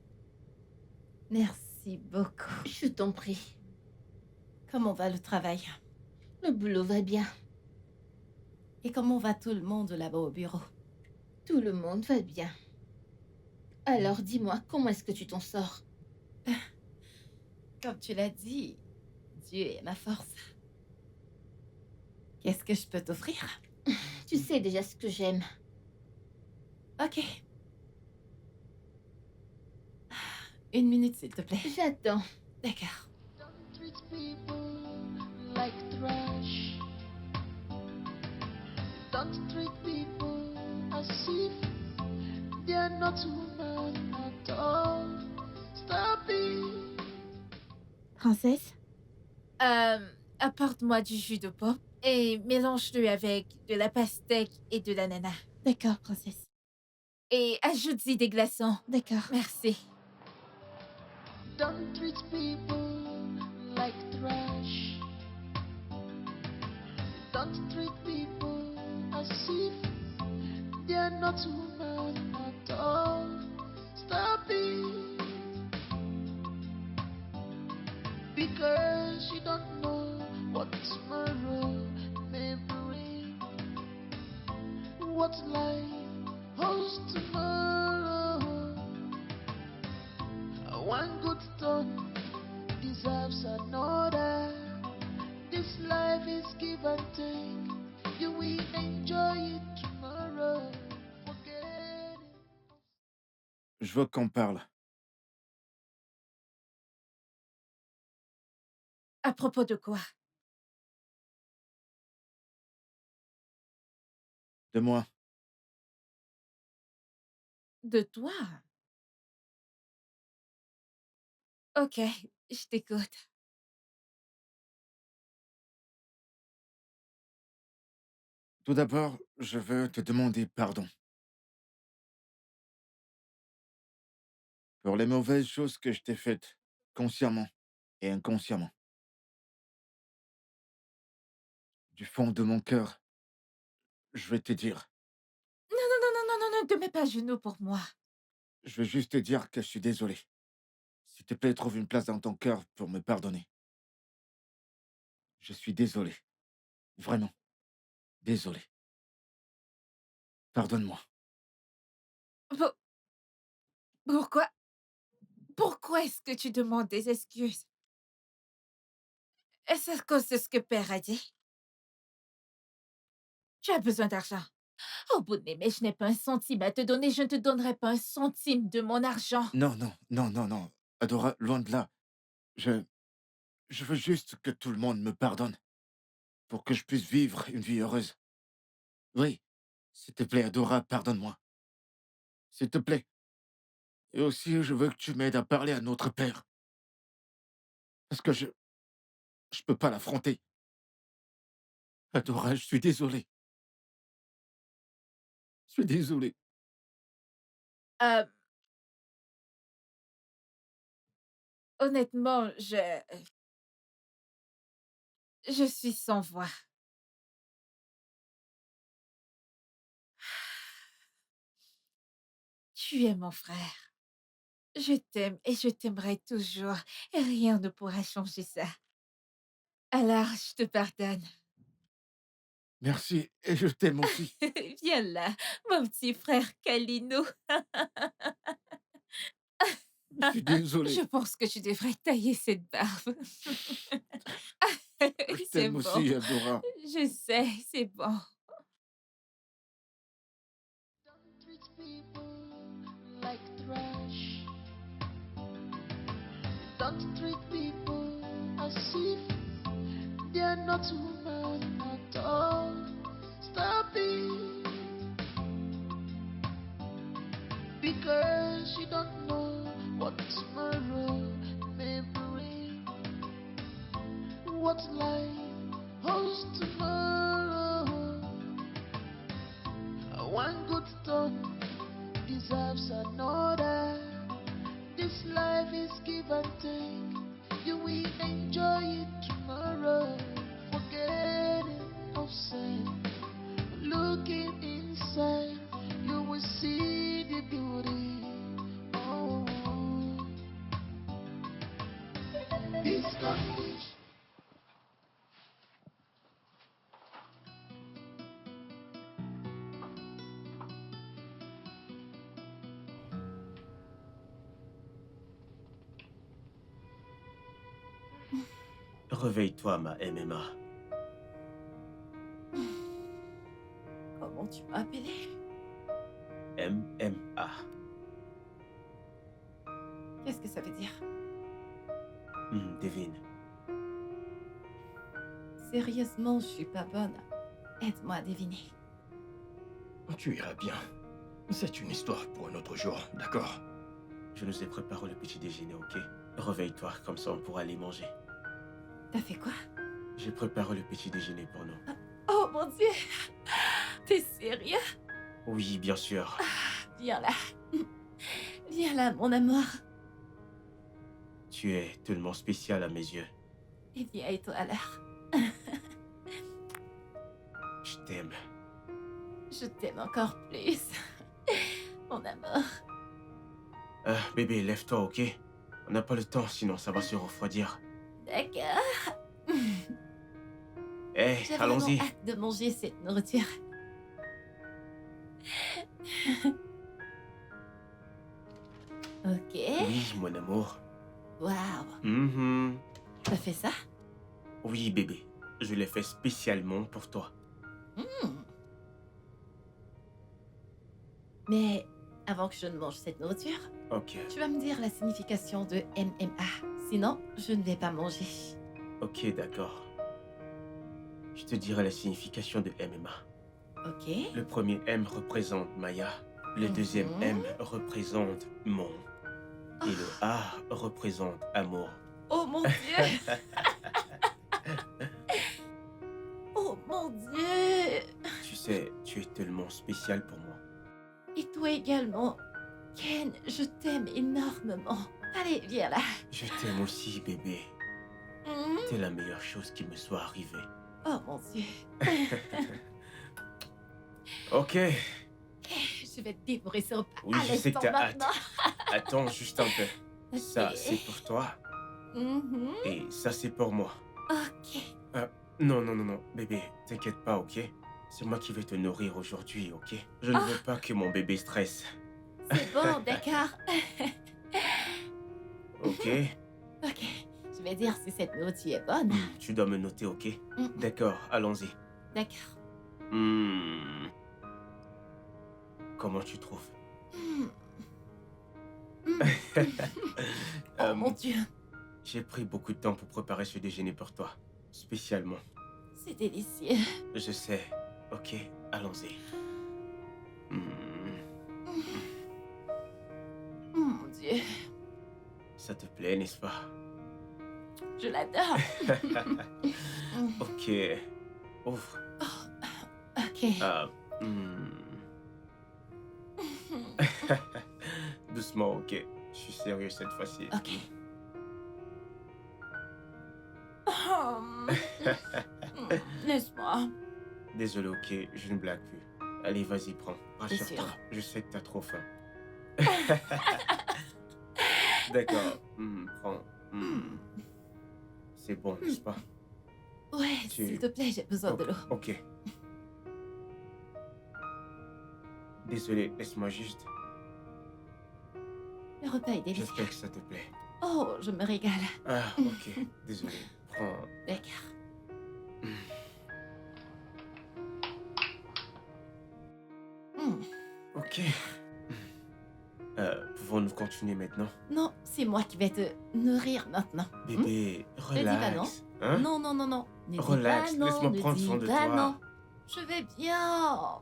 Merci beaucoup. Je t'en prie. Comment va le travail? Le boulot va bien. Et comment va tout le monde là-bas au bureau? Tout le monde va bien. Alors dis-moi, comment est-ce que tu t'en sors? Comme tu l'as dit, Dieu est ma force. Qu'est-ce que je peux t'offrir? Tu sais déjà ce que j'aime. Ok. 1 minute, s'il te plaît. J'attends. D'accord. Don't treat people like trash. Don't treat people as if they're not human at all. Stop it. Princesse, apporte-moi du jus de pomme et mélange-le avec de la pastèque et de l'ananas. D'accord, princesse. Et ajoute-y des glaçons. D'accord. Merci. Don't treat people like trash. Don't treat people as if they're not human at all. Stop it. Because you don't know what tomorrow may bring. What life holds tomorrow. One good turn deserves another. This life is give and take. You will enjoy it tomorrow. Forget it. Je veux qu'on parle. À propos de quoi? De moi. De toi? Ok, je t'écoute. Tout d'abord, je veux te demander pardon pour les mauvaises choses que je t'ai faites, consciemment et inconsciemment. Du fond de mon cœur, je vais te dire. Non, non, non, non, non, non, ne te mets pas à genoux pour moi. Je veux juste te dire que je suis désolé. S'il te plaît, trouve une place dans ton cœur pour me pardonner. Je suis désolé. Vraiment. Désolé. Pardonne-moi. Pour- Pourquoi? Pourquoi est-ce que tu demandes des excuses? Est-ce à cause de ce que Père a dit? Tu as besoin d'argent. Au bout de mais je n'ai pas un centime à te donner. Je ne te donnerai pas un centime de mon argent. Non, non, non, non, non. Adora, loin de là. Je... Je veux juste que tout le monde me pardonne pour que je puisse vivre une vie heureuse. Oui. S'il te plaît, Adora, pardonne-moi. S'il te plaît. Et aussi, je veux que tu m'aides à parler à notre père. Parce que je peux pas l'affronter. Adora, je suis désolé. Je suis désolé. Euh, Honnêtement, je suis sans voix. Tu es mon frère. Je t'aime et je t'aimerai toujours. Et rien ne pourra changer ça. Alors, je te pardonne. Merci, et je t'aime aussi. Viens là, mon petit frère Kalino. Je suis désolé. Je pense que tu devrais tailler cette barbe. Je C'est t'aime bon. aussi, Adora. Je sais, c'est bon. Don't treat people like trash. Don't treat people as if they are not human at all. Stop it. Because you don't know what tomorrow may bring. What life holds tomorrow. One good turn deserves another. This life is give and take. You will enjoy it tomorrow. Forgetting of sin. Looking inside, you will see the beauty. Oh, this condition. Réveille-toi, ma MMA. Comment tu m'as appelé? MMA. Qu'est-ce que ça veut dire? Devine. Sérieusement, je suis pas bonne. Aide-moi à deviner. Tu iras bien. C'est une histoire pour un autre jour, d'accord? Je nous ai préparé le petit déjeuner, ok? Réveille-toi, comme ça on pourra aller manger. T'as fait quoi? J'ai préparé le petit déjeuner pour nous. Oh mon Dieu! T'es sérieux? Oui, bien sûr. Viens là. Viens là, mon amour. Tu es tellement spécial à mes yeux. Et viens et toi alors. Je t'aime. Je t'aime encore plus. Mon amour. Bébé, lève-toi, ok? On n'a pas le temps, sinon ça va se refroidir. D'accord. Eh, J'ai allons-y. vraiment hâte de manger cette nourriture. Ok. Oui, mon amour. Waouh. Mhm. T'as fait ça? Oui, bébé. Je l'ai fait spécialement pour toi. Mais avant que je ne mange cette nourriture, Ok, tu vas me dire la signification de MMA. Sinon, je ne vais pas manger. ok, d'accord. Je te dirai la signification de MMA. Ok. Le premier M représente Maya. Le deuxième Mhm. M représente mon. Et le A représente amour. Oh mon Dieu! Oh mon Dieu! Tu sais, tu es tellement spécial pour moi. Et toi également. Ken, je t'aime énormément. Allez, viens là. Je t'aime aussi, bébé. Mhm. T'es la meilleure chose qui me soit arrivée. Oh mon Dieu. Ok. Je vais te dévorer ce repas. Oui, à je sais que l'instant t'as hâte. maintenant. Attends juste un peu. Ça, Ok. c'est pour toi. Mhm. Et ça, c'est pour moi. Ok. Non, non, non, non. Bébé, t'inquiète pas, ok? C'est moi qui vais te nourrir aujourd'hui, ok? Je ne veux pas que mon bébé stresse. C'est bon, d'accord. Ok? Ok. Je vais dire si cette nourriture est bonne. Tu dois me noter, ok? Mm. D'accord, allons-y. D'accord. Hmm. Comment tu trouves? Mm. Mm. Oh Euh, mon Dieu. J'ai pris beaucoup de temps pour préparer ce déjeuner pour toi. Spécialement. C'est délicieux. Je sais. Ok, allons-y. Hmm. Oh mon Dieu. Ça te plaît, n'est-ce pas? Je l'adore. Mm. Ok. Ouvre. Ok. Ah. hmm. Doucement, ok. Je suis sérieux cette fois-ci. Ok. Oh. Laisse-moi. Désolé, ok, je ne blague plus. Allez, vas-y, prends. T'es Rassure-toi. sûr? Je sais que t'as trop faim. D'accord. Prends. C'est bon, n'est-ce pas? Ouais, Tu- s'il te plaît, j'ai besoin de l'eau. Ok. Désolé, laisse-moi juste. Le repas est délicieux. J'espère que ça te plaît. Oh, je me régale. Ah, ok. Désolé. Prends. D'accord. Ok. Pouvons-nous continuer maintenant? Non, c'est moi qui vais te nourrir maintenant. Bébé, Ne dis pas non. relax. Hein? Non, non, non, non. Ne dis Relax, pas non, laisse-moi ne prendre dis soin de pas toi. non. Je vais bien.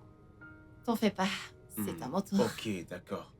T'en fais pas. C'est à mon tour. Ok, d'accord.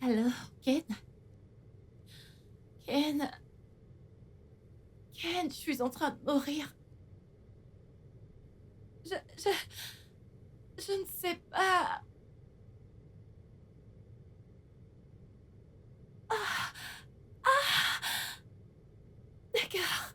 Alors, Ken? Ken? Ken, je suis en train de mourir. Je ne sais pas. Ah! Ah! D'accord.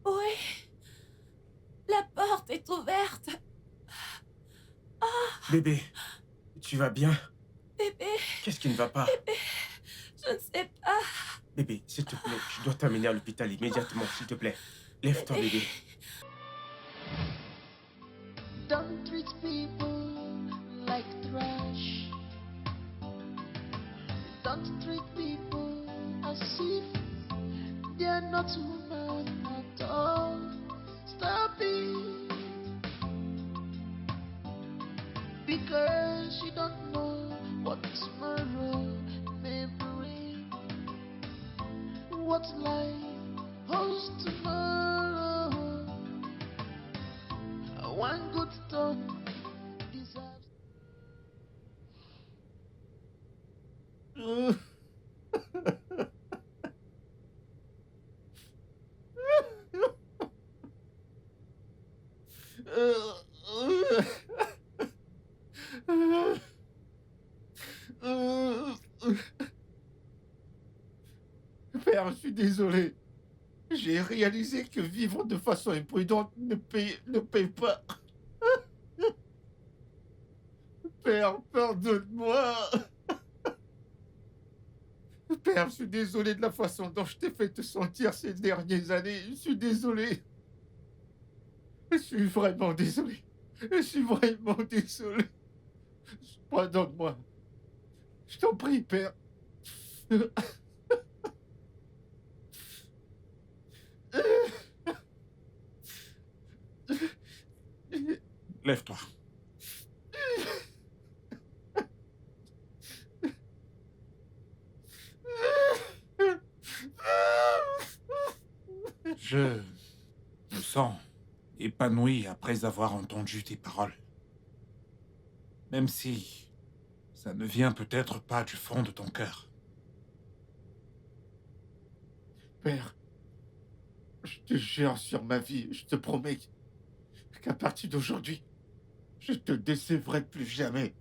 Oui. La porte est ouverte. Bébé, tu vas bien? Bébé, Qu'est-ce qui ne va pas? je ne sais pas. Bébé, s'il te plaît, je dois t'amener à l'hôpital immédiatement, s'il te plaît. Lève-toi, bébé. Don't treat people like trash. Don't treat people as if they're not human at all. Stop it. Because you don't know what tomorrow may bring. What life holds tomorrow. One good thought deserves. Père, je suis désolé. J'ai réalisé que vivre de façon imprudente ne paye pas. Père, pardonne-moi. Père, je suis désolé de la façon dont je t'ai fait te sentir ces dernières années. Je suis désolé. Je suis vraiment désolé. Je suis vraiment désolé. Pardonne-moi. Je t'en prie, Père. Lève-toi. Je me sens épanoui après avoir entendu tes paroles. Même si ça ne vient peut-être pas du fond de ton cœur. Père, je te jure sur ma vie, je te promets qu'à partir d'aujourd'hui, je te décevrai plus jamais.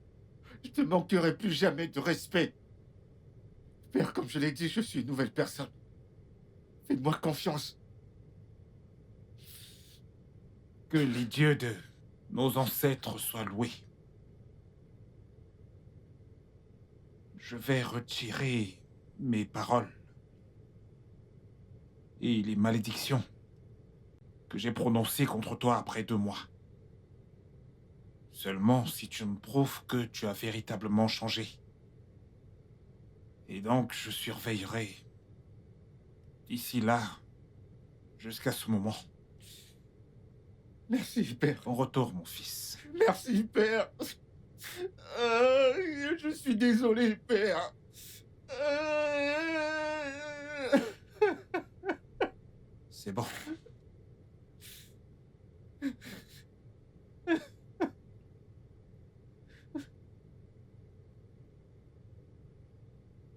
Je te manquerai plus jamais de respect. Père, comme je l'ai dit, je suis une nouvelle personne. Fais-moi confiance. Que les dieux de nos ancêtres soient loués. Je vais retirer mes paroles et les malédictions que j'ai prononcées contre toi après 2 mois. Seulement si tu me prouves que tu as véritablement changé. Et donc je surveillerai d'ici là, jusqu'à ce moment. Merci, Père. Bon retour, mon fils. Merci, Père. Je suis désolé, Père. C'est bon.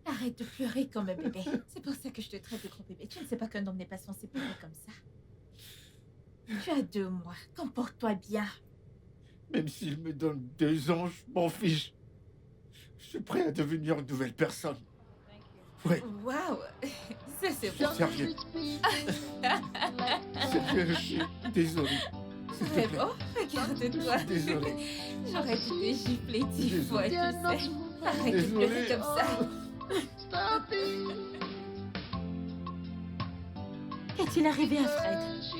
Arrête de pleurer comme un bébé. C'est pour ça que je te traite de gros bébé. Tu ne sais pas qu'un homme n'est pas censé pleurer comme ça. Tu as 2 mois. Comporte-toi bien. Même s'il me donne 2 ans, je m'en fiche. Je suis prêt à devenir une nouvelle personne. Ouais, Waouh. Ça, c'est je suis bon. sérieux. Sérieux, je suis désolé. S'il te Très plaît. bon. Regarde-toi. Je suis désolé. J'aurais dû te gifler 10 Désolé. fois, tu sais. Arrête de pleurer Désolé. comme ça. Stop it. Qu'est-il arrivé à Fred?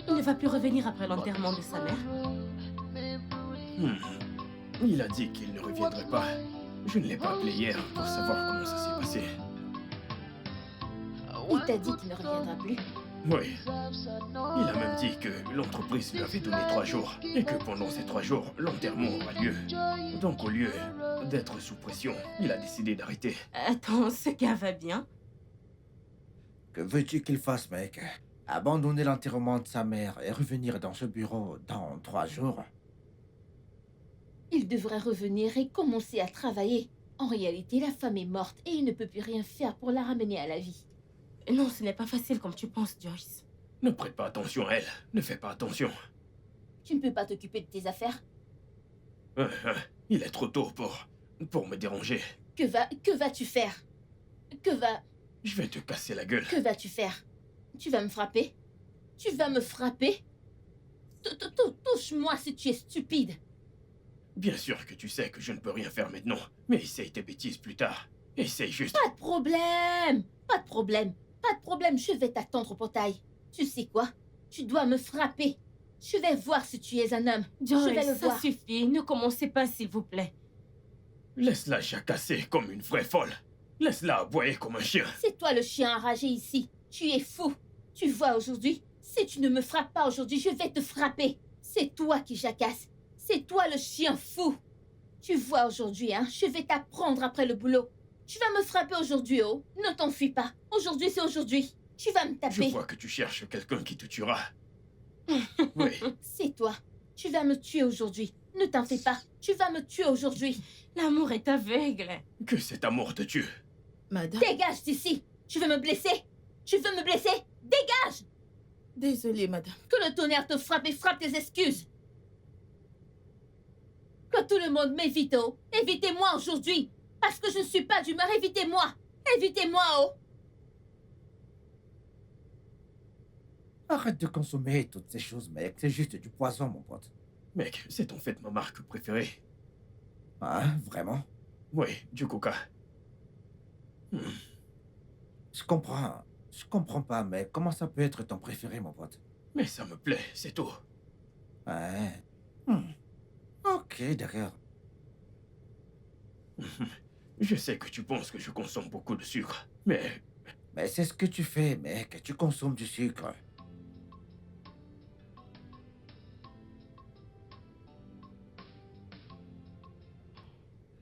Il ne va plus revenir après l'enterrement de sa mère. Il a dit qu'il ne reviendrait pas. Je ne l'ai pas appelé hier pour savoir comment ça s'est passé. Il t'a dit qu'il ne reviendra plus. Oui. Il a même dit que l'entreprise lui avait donné 3 jours et que pendant ces 3 jours, l'enterrement aura lieu. Donc au lieu d'être sous pression, il a décidé d'arrêter. Attends, ce gars va bien? Que veux-tu qu'il fasse, mec? Abandonner l'enterrement de sa mère et revenir dans ce bureau dans 3 jours? Il devrait revenir et commencer à travailler. En réalité, la femme est morte et il ne peut plus rien faire pour la ramener à la vie. Non, ce n'est pas facile comme tu penses, Joyce. Ne prête pas attention à elle. Ne fais pas attention. Tu ne peux pas t'occuper de tes affaires. Il est trop tôt pour me déranger. Que vas-tu faire? Je vais te casser la gueule. Que vas-tu faire? Tu vas me frapper? Tu vas me frapper? Touche-moi si tu es stupide. Bien sûr que tu sais que je ne peux rien faire maintenant, mais essaye tes bêtises plus tard. Essaye juste. Pas de problème. Pas de problème. Pas de problème, je vais t'attendre au portail. Tu sais quoi? Tu dois me frapper. Je vais voir si tu es un homme. Je vais le Joyce, ça voir. suffit. Ne commencez pas, s'il vous plaît. Laisse-la jacasser comme une vraie folle. Laisse-la aboyer comme un chien. C'est toi le chien enragé ici. Tu es fou. Tu vois aujourd'hui, si tu ne me frappes pas aujourd'hui, je vais te frapper. C'est toi qui jacasses. C'est toi le chien fou. Tu vois aujourd'hui, hein, je vais t'apprendre après le boulot. Tu vas me frapper aujourd'hui, oh. Ne t'enfuis pas. Aujourd'hui, c'est aujourd'hui. Tu vas me Je taper. vois que tu cherches quelqu'un qui te tuera. Oui, C'est toi. Tu vas me tuer aujourd'hui. Ne t'en fais pas. Tu vas me tuer aujourd'hui. L'amour est aveugle. que cet amour te tue. Madame, Dégage d'ici. Tu veux me blesser? Tu veux me blesser? Dégage! désolée, madame. Que le tonnerre te frappe et frappe tes excuses. Que tout le monde m'évite, oh. Évitez-moi aujourd'hui. Parce que je ne suis pas d'humeur. Évitez-moi. Évitez-moi, oh. Arrête de consommer toutes ces choses, mec. C'est juste du poison, mon pote. Mec, c'est en fait ma marque préférée. Hein, vraiment? Oui, du coca. Je comprends pas, mec. Comment ça peut être ton préféré, mon pote? Mais ça me plaît, c'est tout. Ouais. Ok, d'accord. Je sais que tu penses que je consomme beaucoup de sucre, mais Mais c'est ce que tu fais, mec. Tu consommes du sucre.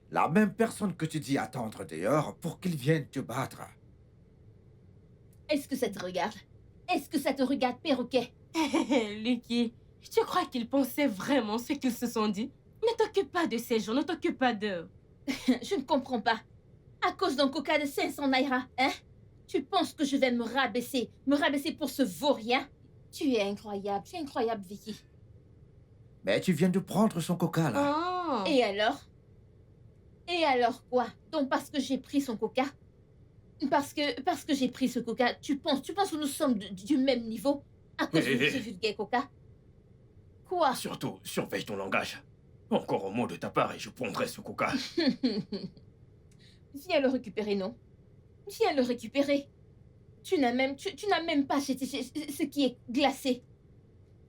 La même personne que tu dis attendre dehors pour qu'il vienne te battre. Est-ce que ça te regarde? Est-ce que ça te regarde, perroquet? Lucky, tu crois qu'ils pensaient vraiment ce qu'ils se sont dit? Ne t'occupe pas de ces gens, ne t'occupe pas d'eux. Je ne comprends pas. À cause d'un coca de 500 naira, hein? Tu penses que je vais me rabaisser pour ce vaurien? Tu es incroyable, Vicky. Mais tu viens de prendre son coca, là. Oh. Et alors? Et alors quoi? Donc parce que j'ai pris son coca? Parce que j'ai pris ce coca, tu penses que nous sommes du même niveau? À cause de ce vulgaire coca? Quoi? Surtout, surveille ton langage. Encore un mot de ta part et je prendrai ce coca. Viens le récupérer, non? Viens le récupérer. Tu n'as même pas acheté ce qui est glacé.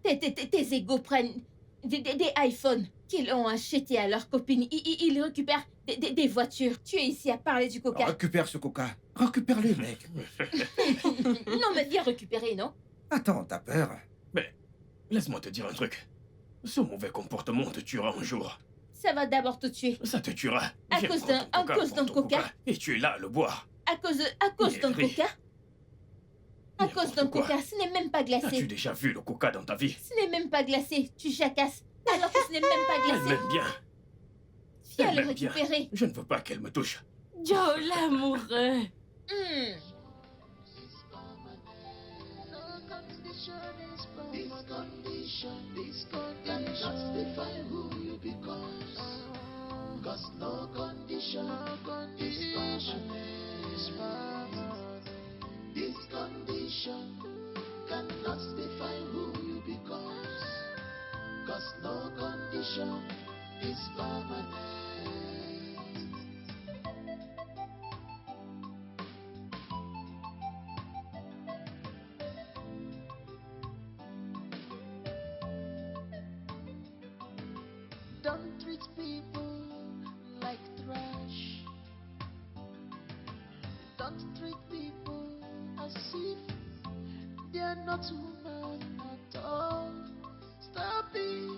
Tes égaux prennent des iPhones qu'ils ont achetés à leurs copines. Ils récupèrent des voitures. Tu es ici à parler du coca. Récupère ce coca. Récupère-le, mec. Non, mais viens récupérer, non? Attends, t'as peur? Mais, laisse-moi te dire un truc. Ce mauvais comportement te tuera un jour. Ça va d'abord te tuer. Ça te tuera. À Viens cause prendre d'un ton coca. Et tu es là à le boire. À cause d'un Ri. coca? À cause d'un N'importe quoi. coca, ce n'est même pas As-tu glacé. déjà vu le coca dans ta vie? Ce n'est même pas glacé, tu jacasses. Alors que ce n'est même pas Elle glacé. m'aime bien. Viens Elle le m'aime bien. récupérer. Je ne veux pas qu'elle me touche. Joe, l'amoureux. This condition define who you become. Cause no condition is permanent. This condition cannot define who you become. Cause no condition is permanent. Don't treat people like trash. Don't treat people as if they're not human at all. Stop it.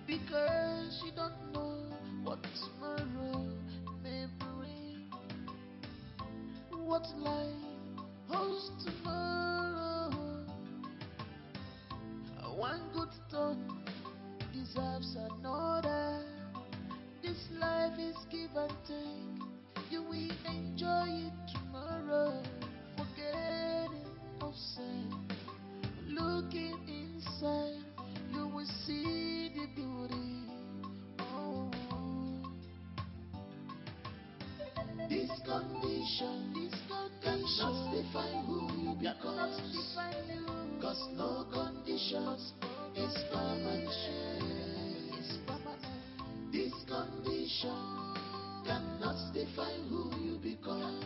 Because you don't know what tomorrow may bring. What life holds tomorrow. One good turn deserves another. This life is give and take. You will enjoy it tomorrow. Forgetting of sin. Looking inside, you will see the beauty. Oh. This condition cannot define who you become. Cause no condition is permanent. This condition cannot define who you become.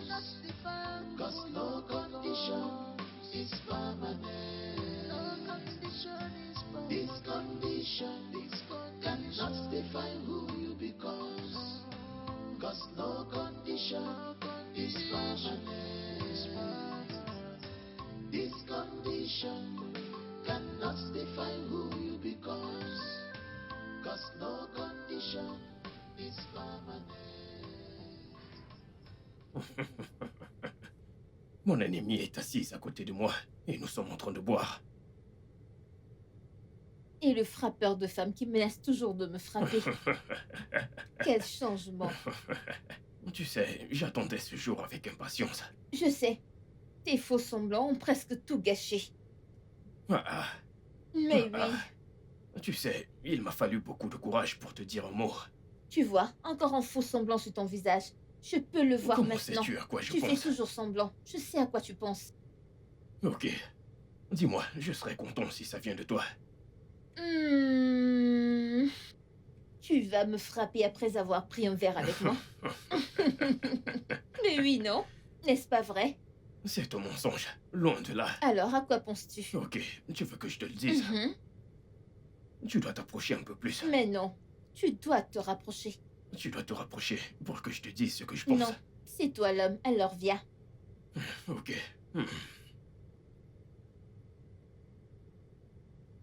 Cause no condition is permanent. This condition cannot define who you become. Cause no condition is permanent. This condition cannot define who you become. Cause no condition is permanent. Mon ennemi est assise à côté de moi et nous sommes en train de boire. Et le frappeur de femmes qui menace toujours de me frapper. Quel changement. Tu sais, j'attendais ce jour avec impatience. Je sais. Tes faux semblants ont presque tout gâché. Ah, Mais ah, oui. tu sais, il m'a fallu beaucoup de courage pour te dire un mot. Tu vois, encore un faux semblant sur ton visage. Je peux le voir Comment maintenant. sais-tu à quoi je Tu fais pense? toujours semblant. Je sais à quoi tu penses. Ok. Dis-moi, je serais content si ça vient de toi. Tu vas me frapper après avoir pris un verre avec moi. Mais oui, non? N'est-ce pas vrai? C'est un mensonge, loin de là. Alors, à quoi penses-tu? Ok, tu veux que je te le dise? Tu dois t'approcher un peu plus. Mais non, tu dois te rapprocher. Tu dois te rapprocher pour que je te dise ce que je pense. Non, c'est toi l'homme, alors viens. Ok.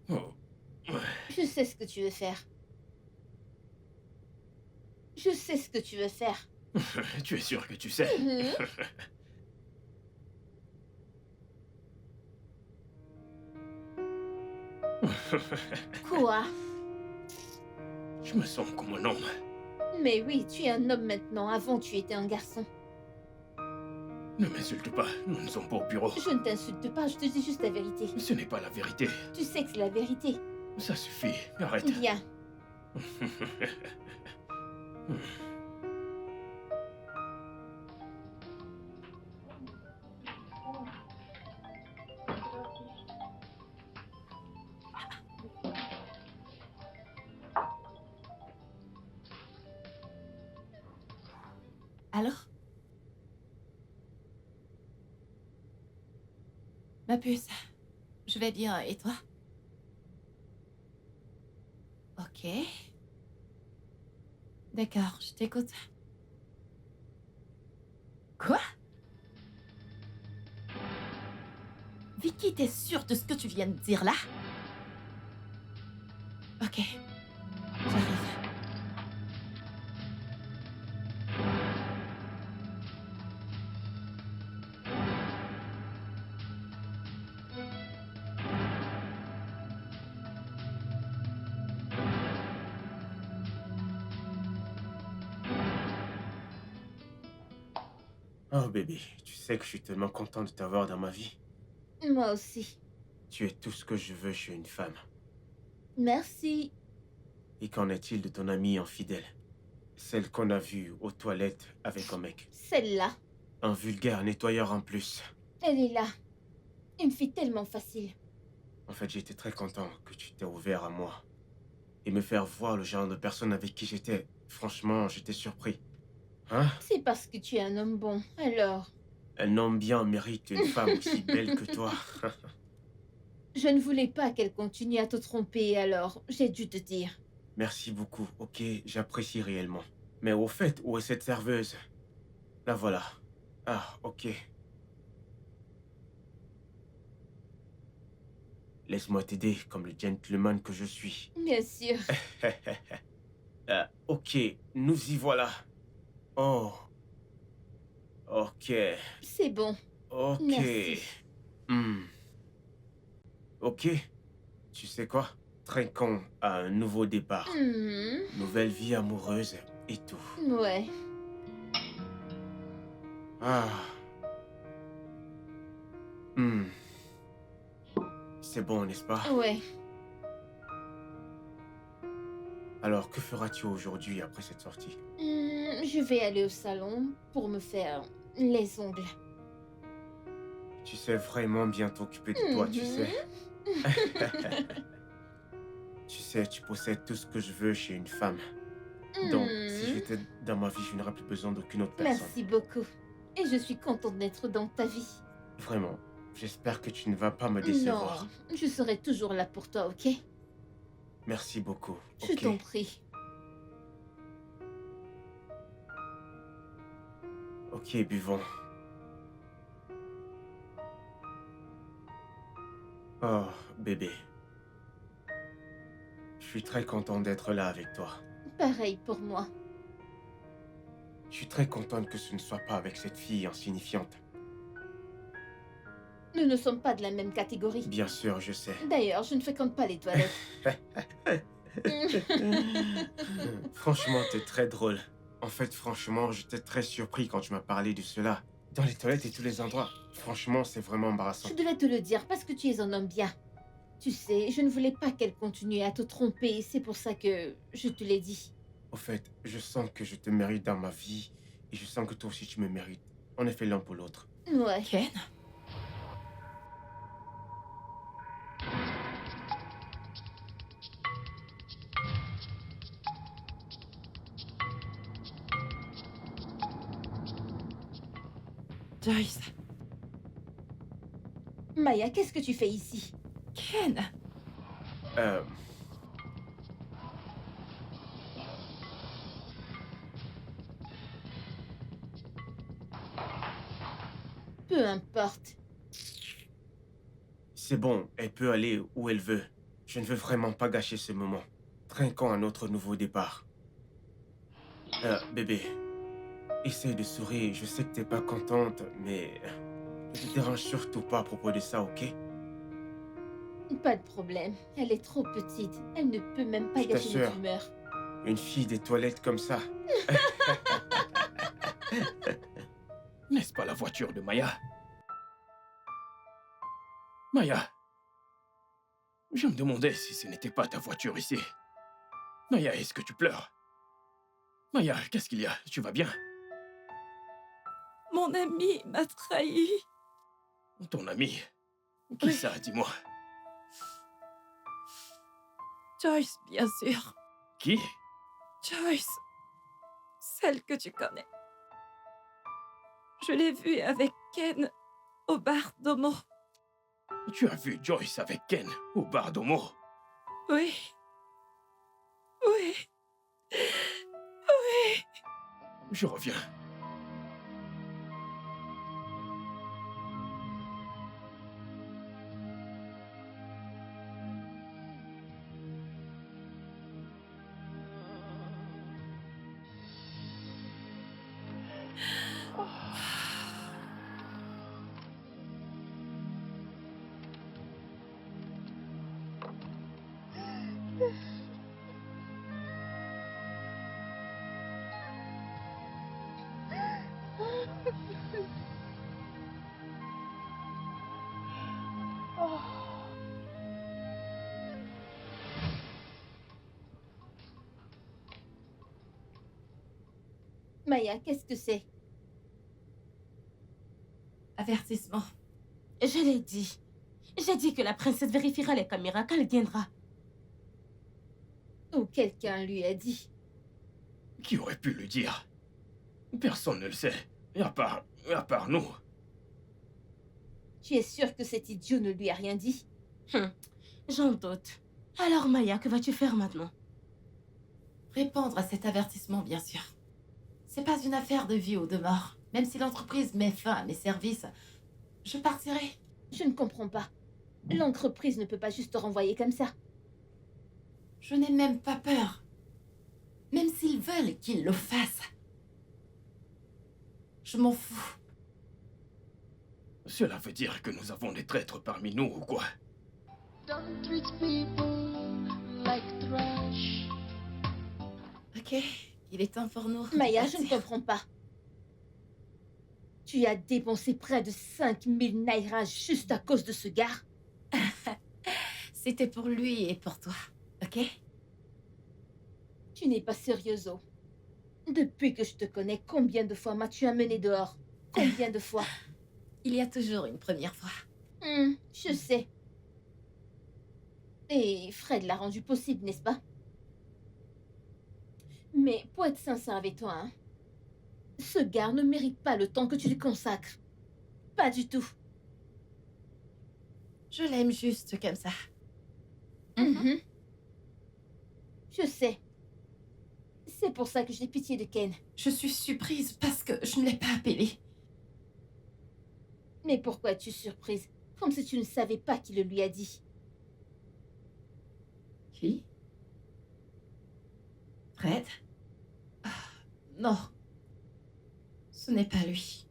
Oh. Je sais ce que tu veux faire. Je sais ce que tu veux faire. Tu es sûr que tu sais? Quoi? Je me sens comme un homme. Mais oui, tu es un homme maintenant. Avant, tu étais un garçon. Ne m'insulte pas, nous ne sommes pas au bureau. Je ne t'insulte pas, je te dis juste la vérité. Ce n'est pas la vérité. Tu sais que c'est la vérité. Ça suffit, arrête. Bien. Alors? Ma puce, je vais bien, et toi? Ok. D'accord, je t'écoute. Quoi? Vicky, t'es sûre de ce que tu viens de dire là? Ok, j'arrive. Oh bébé, tu sais que je suis tellement content de t'avoir dans ma vie. Moi aussi. Tu es tout ce que je veux chez une femme. Merci. Et qu'en est-il de ton amie infidèle? Celle qu'on a vue aux toilettes avec un mec. Celle-là, Un vulgaire nettoyeur en plus. elle est là. Une fille tellement facile. En fait, j'étais très content que tu t'es ouvert à moi. Et me faire voir le genre de personne avec qui j'étais. Franchement, j'étais surpris. Hein? C'est parce que tu es un homme bon, alors. Un homme bien mérite une femme aussi belle que toi. Je ne voulais pas qu'elle continue à te tromper, alors j'ai dû te dire. Merci beaucoup, ok, j'apprécie réellement. Mais au fait, où est cette serveuse? La voilà. Ah, ok. Laisse-moi t'aider comme le gentleman que je suis. Bien sûr. Ok, nous y voilà. Oh. Ok. C'est bon. Ok. Merci. Hmm. Ok. Tu sais quoi? Trinquons à un nouveau départ. Nouvelle vie amoureuse et tout. Ouais. Ah. Hmm. C'est bon, n'est-ce pas? Ouais. Alors, que feras-tu aujourd'hui après cette sortie? Je vais aller au salon pour me faire les ongles. Tu sais vraiment bien t'occuper de toi, tu sais. Tu sais, tu possèdes tout ce que je veux chez une femme. Donc, si j'étais dans ma vie, je n'aurais plus besoin d'aucune autre personne. Merci beaucoup. Et je suis contente d'être dans ta vie. Vraiment, j'espère que tu ne vas pas me décevoir. Non, je serai toujours là pour toi, ok? Merci beaucoup. Je ok. t'en prie. Ok, buvons. Oh, bébé. Je suis très content d'être là avec toi. Pareil pour moi. Je suis très contente que ce ne soit pas avec cette fille insignifiante. Nous ne sommes pas de la même catégorie. Bien sûr, je sais. D'ailleurs, je ne fréquente pas les toilettes. Franchement, t'es très drôle. En fait, franchement, j'étais très surpris quand tu m'as parlé de cela. Dans les toilettes et tous les endroits. Franchement, c'est vraiment embarrassant. Je devais te le dire parce que tu es un homme bien. Tu sais, je ne voulais pas qu'elle continue à te tromper. C'est pour ça que je te l'ai dit. Au fait, je sens que je te mérite dans ma vie. Et je sens que toi aussi tu me mérites. On est fait l'un pour l'autre. Ouais. Ken? Joyce. Maya, qu'est-ce que tu fais ici? Ken? Peu importe. C'est bon, elle peut aller où elle veut. Je ne veux vraiment pas gâcher ce moment. Trinquons à notre nouveau départ. Bébé, essaye de sourire. Je sais que t'es pas contente, mais ne te dérange surtout pas à propos de ça, ok? Pas de problème. Elle est trop petite. Elle ne peut même pas Je gâcher t'assure. notre humeur. Une fille des toilettes comme ça. N'est-ce pas la voiture de Maya? Maya, je me demandais si ce n'était pas ta voiture ici. Maya, est-ce que tu pleures? Maya, qu'est-ce qu'il y a? Tu vas bien? Mon ami m'a trahi. Ton ami? Qui Oui. ça, dis-moi? Joyce, bien sûr. Qui? Joyce. Celle que tu connais. Je l'ai vue avec Ken au bar d'Omo. Tu as vu Joyce avec Ken au bar d'Omo? Oui. Oui. Oui. Je reviens. Maya, qu'est-ce que c'est? Avertissement. Je l'ai dit. J'ai dit que la princesse vérifiera les caméras quand elle viendra. Ou quelqu'un lui a dit. Qui aurait pu le dire? Personne ne le sait. Et à part nous. Tu es sûr que cet idiot ne lui a rien dit? J'en doute. Alors Maya, que vas-tu faire maintenant? Répondre à cet avertissement, bien sûr. C'est pas une affaire de vie ou de mort. Même si l'entreprise met fin à mes services, je partirai. Je ne comprends pas. L'entreprise ne peut pas juste te renvoyer comme ça. Je n'ai même pas peur. Même s'ils veulent qu'ils le fassent. Je m'en fous. Cela veut dire que nous avons des traîtres parmi nous ou quoi? Don't treat people like trash. Ok, il est temps pour nous. Maya, je ne comprends pas. Tu as dépensé près de 5000 naira juste à cause de ce gars? C'était pour lui et pour toi, ok? Tu n'es pas sérieuse. Depuis que je te connais, combien de fois m'as-tu amené dehors? Combien de fois? Il y a toujours une première fois. Je sais. Et Fred l'a rendu possible, n'est-ce pas? Mais pour être sincère avec toi, hein, ce gars ne mérite pas le temps que tu lui consacres. Pas du tout. Je l'aime juste comme ça. Mhm. Je sais. C'est pour ça que j'ai pitié de Ken. Je suis surprise parce que je ne l'ai pas appelé. Mais pourquoi es-tu surprise? Comme si tu ne savais pas qui le lui a dit. Qui? Fred? Ah, non. Ce n'est pas lui.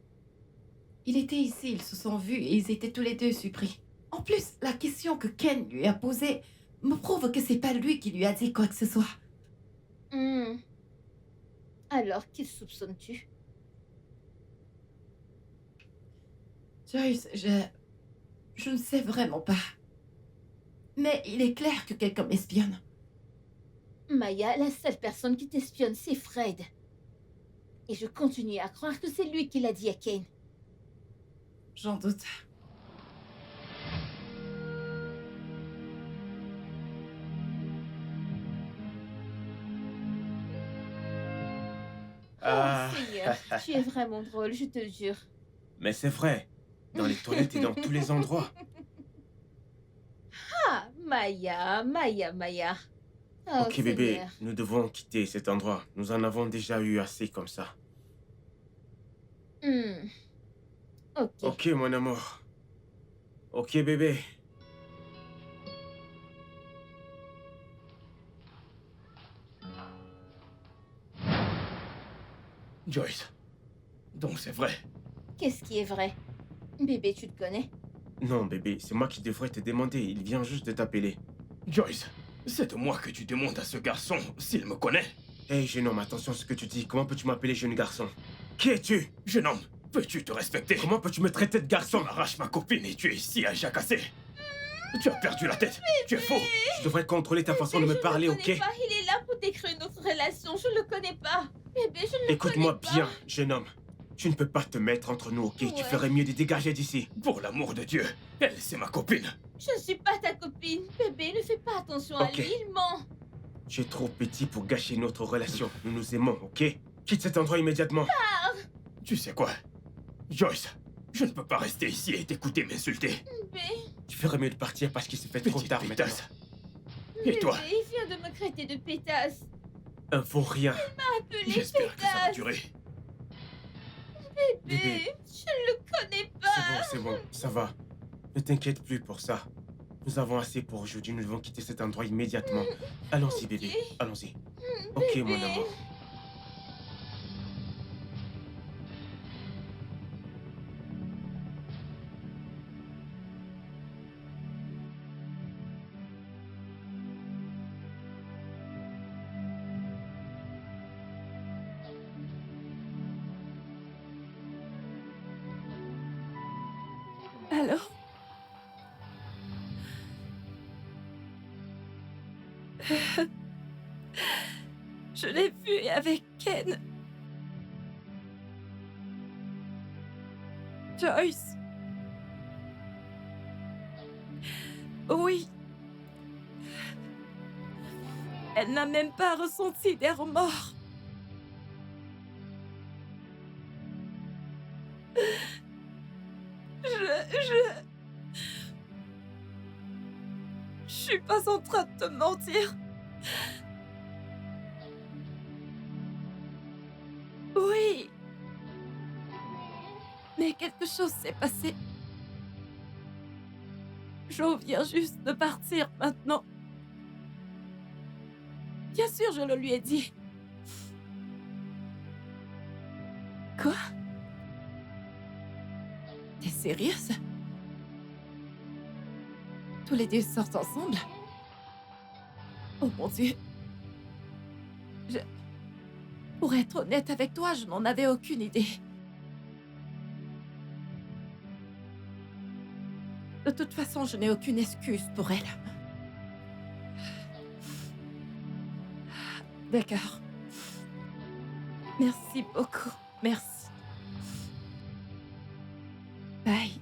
Il était ici, ils se sont vus et ils étaient tous les deux surpris. En plus, la question que Ken lui a posée me prouve que c'est pas lui qui lui a dit quoi que ce soit. Alors, qui soupçonnes-tu? Joyce, je ne sais vraiment pas. Mais il est clair que quelqu'un m'espionne. Maya, la seule personne qui t'espionne, c'est Fred. Et je continue à croire que c'est lui qui l'a dit à Ken. J'en doute. Ah. Oh Seigneur, tu es vraiment drôle, je te jure. Mais c'est vrai. Dans les toilettes et dans tous les endroits. Ah, Maya. Oh, Ok bébé, Seigneur. nous devons quitter cet endroit. Nous en avons déjà eu assez comme ça. Ok. Ok mon amour. Ok bébé. Joyce. Donc c'est vrai. Qu'est-ce qui est vrai? Bébé, tu le connais? Non bébé, c'est moi qui devrais te demander. Il vient juste de t'appeler. Joyce, c'est de moi que tu demandes à ce garçon s'il me connaît. Hey jeune homme, attention à ce que tu dis. Comment peux-tu m'appeler jeune garçon? Qui es-tu? Jeune homme, Peux-tu te respecter? Comment peux-tu me traiter de garçon? On arrache ma copine et tu es ici à jacasser. Tu as perdu la tête. Tu es faux. Je devrais contrôler ta façon de me parler, ok? Je le connais pas. Il est là pour décrire notre relation. Je le connais pas. Bébé, je le Écoute-moi connais bien, pas. jeune homme. Tu ne peux pas te mettre entre nous, ok? Tu Ouais. ferais mieux de dégager d'ici. Pour l'amour de Dieu, elle, c'est ma copine. Je ne suis pas ta copine. Bébé, ne fais pas attention à Ok. lui. Il ment. Tu es trop petit pour gâcher notre relation. Nous nous aimons, ok? Quitte cet endroit immédiatement. Tu sais quoi? Joyce, je ne peux pas rester ici et t'écouter m'insulter. Bébé, Tu ferais mieux de partir parce qu'il se fait trop Petite tard maintenant. pétasse. Et toi? bébé, il vient de me traiter de pétasse. Un vaut rien. Appelé J'espère que ça va pétasse. durer. Bébé, je ne le connais pas. C'est bon, ça va. Ne t'inquiète plus pour ça. Nous avons assez pour aujourd'hui. Nous devons quitter cet endroit immédiatement. Allons-y, bébé. Allons-y. Ok, mon Bébé. amour. Allô? Je l'ai vu avec Ken. Joyce. Oui. Elle n'a même pas ressenti des remords. Je suis pas en train de te mentir. Oui. Mais quelque chose s'est passé. Joe vient juste de partir maintenant. Bien sûr, je le lui ai dit. Quoi? T'es sérieuse? Tous les deux sortent ensemble? Oh mon Dieu. Pour être honnête avec toi, je n'en avais aucune idée. De toute façon, je n'ai aucune excuse pour elle. D'accord. Merci beaucoup. Merci. Bye.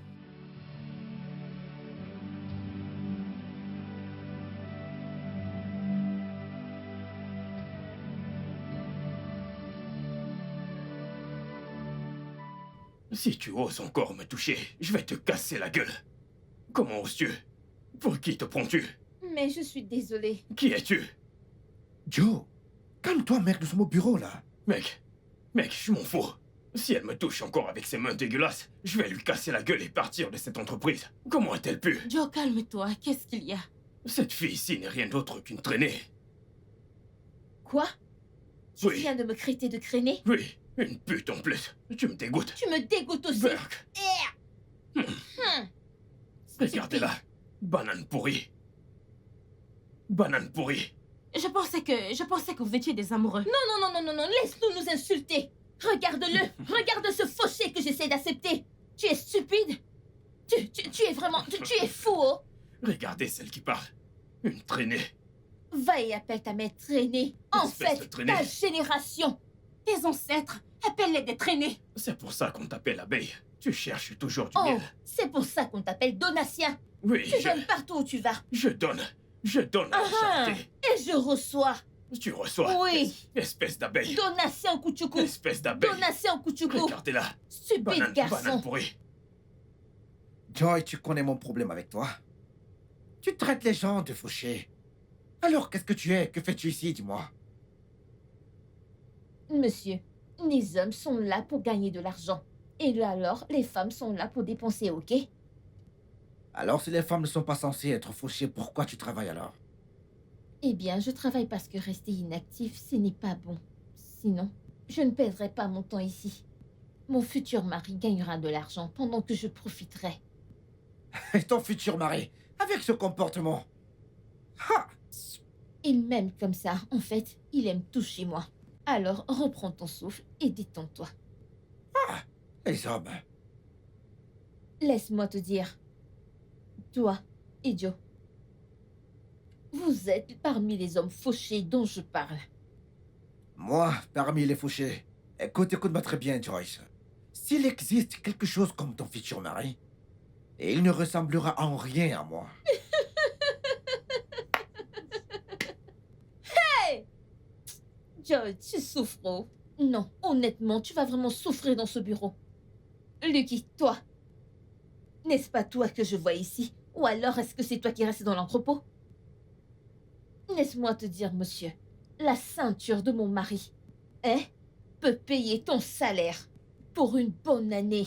Si tu oses encore me toucher, je vais te casser la gueule. Comment oses-tu? Pour qui te prends-tu? Mais je suis désolée. Qui es-tu? Joe, calme-toi, mec, nous sommes au bureau, là. Mec, je m'en fous. Si elle me touche encore avec ses mains dégueulasses, je vais lui casser la gueule et partir de cette entreprise. Comment a-t-elle pu? Joe, calme-toi. Qu'est-ce qu'il y a? Cette fille ici n'est rien d'autre qu'une traînée. Quoi? Tu Oui. viens de me traiter de traînée? Oui, une pute en plus. Tu me dégoûtes. Tu me dégoûtes aussi. Burke. Hum. Regardez-la. Banane pourrie. Banane pourrie. Je pensais que vous étiez des amoureux. Non, laisse-nous nous insulter. Regarde-le. Regarde ce fauché que j'essaie d'accepter. Tu es stupide. Tu es vraiment... Tu es fou, oh. Regardez celle qui parle. Une traînée. Va et appelle ta mère traînée. En Espèce de fait, traînée. ta génération. Tes ancêtres, appelle-les des traînées. C'est pour ça qu'on t'appelle abeille. Tu cherches toujours du Oh, miel. c'est pour ça qu'on t'appelle Donatien. Oui, Tu donnes partout où tu vas. je donne à la charité. Et je reçois. Tu reçois. Oui. Espèce d'abeille. Donatien Kouchoukou. Espèce d'abeille. Donatien Kouchoukou. Regardez-la. Stupide Banane garçon. pourrie. Joy, tu connais mon problème avec toi. Tu traites les gens de fauchés. Alors, qu'est-ce que tu es? Que fais-tu ici, dis-moi? Monsieur, les hommes sont là pour gagner de l'argent. Et là alors, les femmes sont là pour dépenser, ok? Alors, si les femmes ne sont pas censées être fauchées, pourquoi tu travailles alors? Eh bien, je travaille parce que rester inactif, ce n'est pas bon. Sinon, je ne perdrai pas mon temps ici. Mon futur mari gagnera de l'argent pendant que je profiterai. Et ton futur mari, avec ce comportement? Ha! Il m'aime comme ça. En fait, il aime toucher moi. Alors, reprends ton souffle et détends-toi. Les hommes. Laisse-moi te dire, toi, idiot, vous êtes parmi les hommes fauchés dont je parle. Moi, parmi les fauchés. Écoute-moi très bien, Joyce. S'il existe quelque chose comme ton futur mari, il ne ressemblera en rien à moi. Hey! Joy, tu souffres, oh. Non, honnêtement, tu vas vraiment souffrir dans ce bureau. Lucky, toi. N'est-ce pas toi que je vois ici? Ou alors est-ce que c'est toi qui restes dans l'entrepôt? Laisse-moi te dire, monsieur, la ceinture de mon mari, peut payer ton salaire pour une bonne année.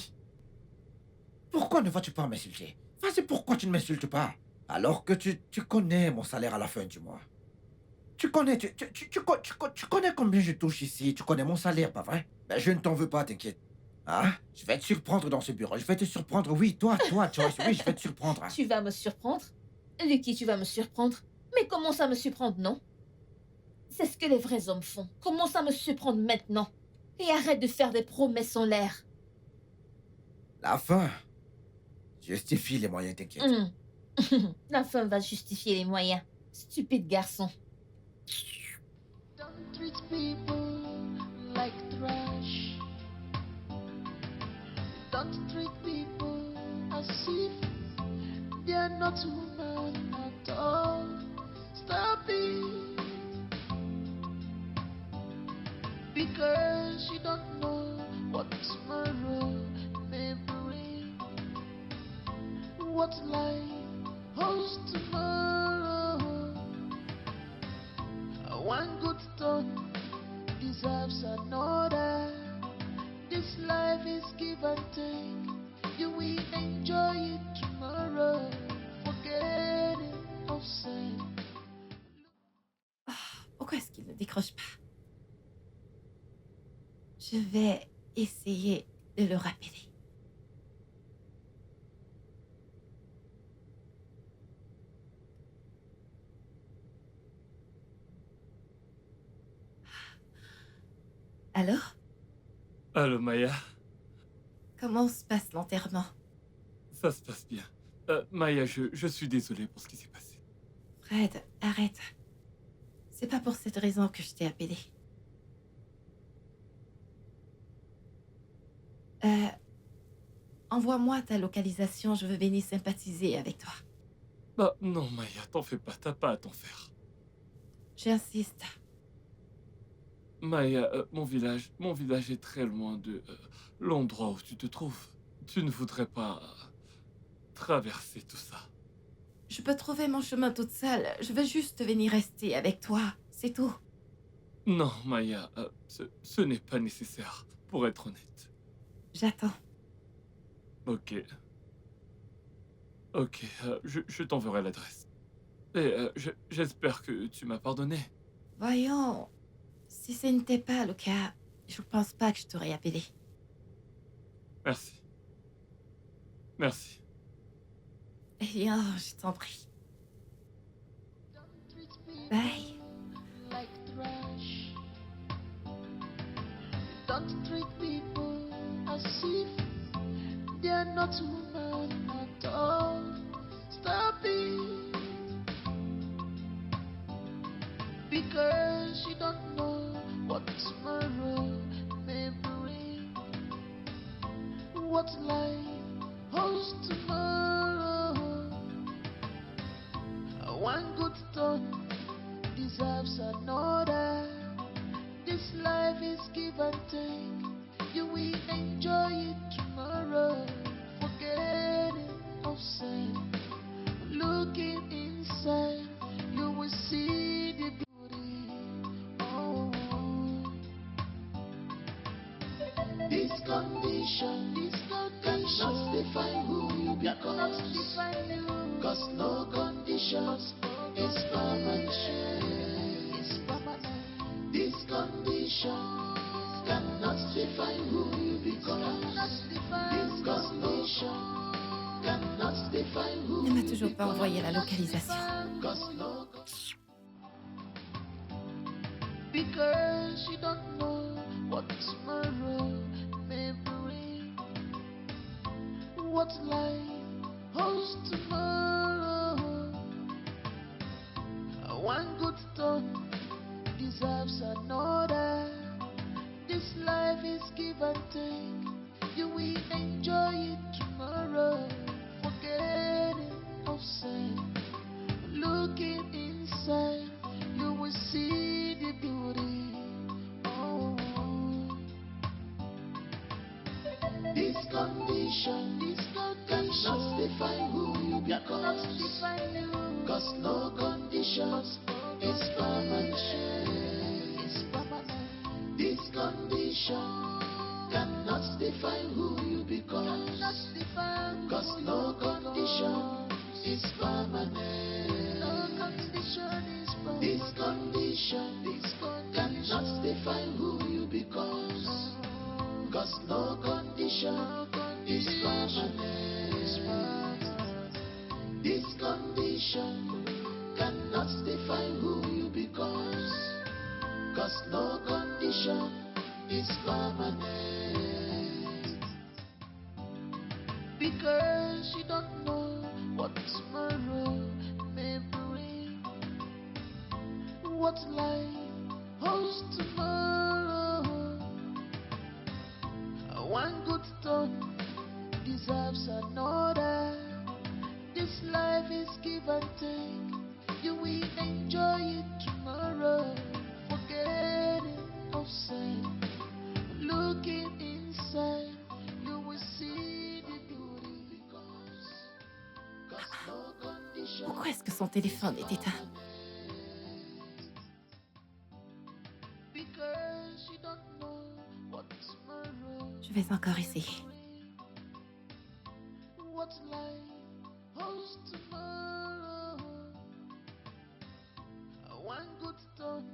Pourquoi ne vas-tu pas m'insulter? Enfin, c'est pourquoi tu ne m'insultes pas? Alors que tu connais mon salaire à la fin du mois. Tu connais combien je touche ici. Tu connais mon salaire, pas vrai? Ben, je ne t'en veux pas, t'inquiète. Hein? Je vais te surprendre dans ce bureau. Je vais te surprendre. Oui, toi, Joyce. Oui, je vais te surprendre. Tu vas me surprendre? Lucky, tu vas me surprendre? Mais commence à me surprendre, non? C'est ce que les vrais hommes font. Commence à me surprendre maintenant. Et arrête de faire des promesses en l'air. La fin justifie les moyens, t'inquiète. La fin va justifier les moyens. Stupide garçon. Don't treat people like trash. Don't treat people as if they're not human at all. Stop it. Because you don't know what tomorrow may bring. What life holds tomorrow. One good turn deserves another. This life is give and take. You will enjoy it tomorrow. Forget it of sin. Pourquoi est-ce qu'il ne décroche pas? Je vais essayer de le rappeler. Alors, Allô, Maya? comment se passe l'enterrement? Ça se passe bien. Maya, je suis désolé pour ce qui s'est passé. Fred, arrête. C'est pas pour cette raison que je t'ai appelé. Envoie-moi ta localisation, je veux venir sympathiser avec toi. Bah non, Maya, t'en fais pas, t'as pas à t'en faire. J'insiste. Maya, mon village est très loin de l'endroit où tu te trouves. Tu ne voudrais pas traverser tout ça. Je peux trouver mon chemin toute seule. Je veux juste venir rester avec toi, c'est tout. Non, Maya, ce n'est pas nécessaire, pour être honnête. J'attends. Ok. Ok, je t'enverrai l'adresse. Et j'espère que tu m'as pardonné. Voyons, si ce n'était pas le cas, je pense pas que je t'aurais appelé. Merci. Merci. Eh bien, je t'en prie. Bye. Like trash. Don't treat people as if they're not human at all. Stop it. Because you don't know what tomorrow may bring. What life holds tomorrow. One good turn deserves another. This life is give and take. You will enjoy it tomorrow. Forget it of sin. Looking inside, you will see the beauty. Oh. This condition cannot define who you become. Cause no conditions is permanent. This condition cannot define who you become. This condition cannot define who Il ne m'a toujours pas envoyé la localisation. Because you don't know what tomorrow may bring. What life holds tomorrow. One good turn deserves another. This life is give and take. You will enjoy it tomorrow. Forgetting of sin. Looking inside, you will see the beauty. Oh. This condition cannot define who you become. Cause no condition is permanent. This condition cannot define who you become. Cause no condition is permanent. This condition cannot define who you become. Cause no condition is permanent. This condition cannot define who you become. Cause no condition is permanent. Because you don't know what tomorrow may bring. What life holds tomorrow. One good turn deserves another. This life is give and take. You will enjoy it tomorrow. Forgetting of sin. Looking inside, you will see the beauty. Cause no condition. Pourquoi est-ce que son téléphone est éteint? Because you don't know what tomorrow. Je vais encore essayer. What life holds tomorrow. One good turn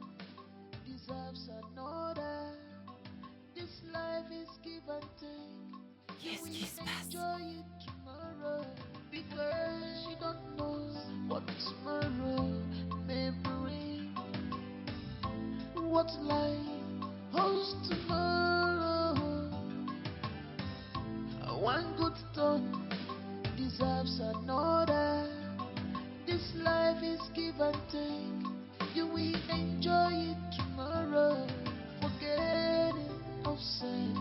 deserves another. This life is give and take. Qu'est-ce qui se passe? Enjoy it tomorrow. Because you don't know what tomorrow may bring. What life holds tomorrow. One good turn deserves another. This life is give and take. You will enjoy it tomorrow. Forgetting of sin.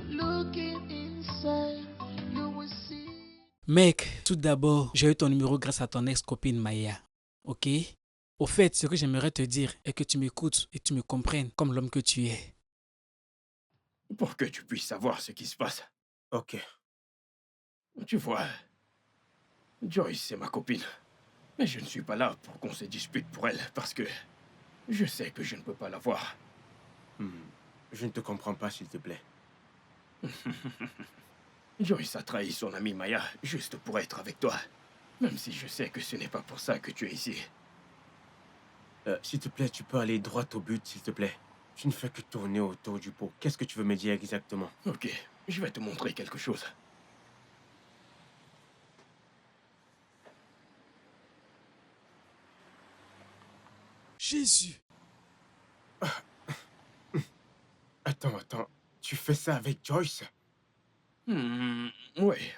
Looking inside, you will see. Mec, tout d'abord, j'ai eu ton numéro grâce à ton ex-copine Maya. Ok? Au fait, ce que j'aimerais te dire est que tu m'écoutes et tu me comprennes comme l'homme que tu es. Pour que tu puisses savoir ce qui se passe. Ok. Tu vois, Joyce, c'est ma copine. Mais je ne suis pas là pour qu'on se dispute pour elle, parce que je sais que je ne peux pas la voir. Je ne te comprends pas, s'il te plaît. Joyce a trahi son amie Maya juste pour être avec toi. Même si je sais que ce n'est pas pour ça que tu es ici. S'il te plaît, tu peux aller droit au but, s'il te plaît. Tu ne fais que tourner autour du pot. Qu'est-ce que tu veux me dire exactement? Ok, je vais te montrer quelque chose. Jésus! Attends. Tu fais ça avec Joyce? Oui.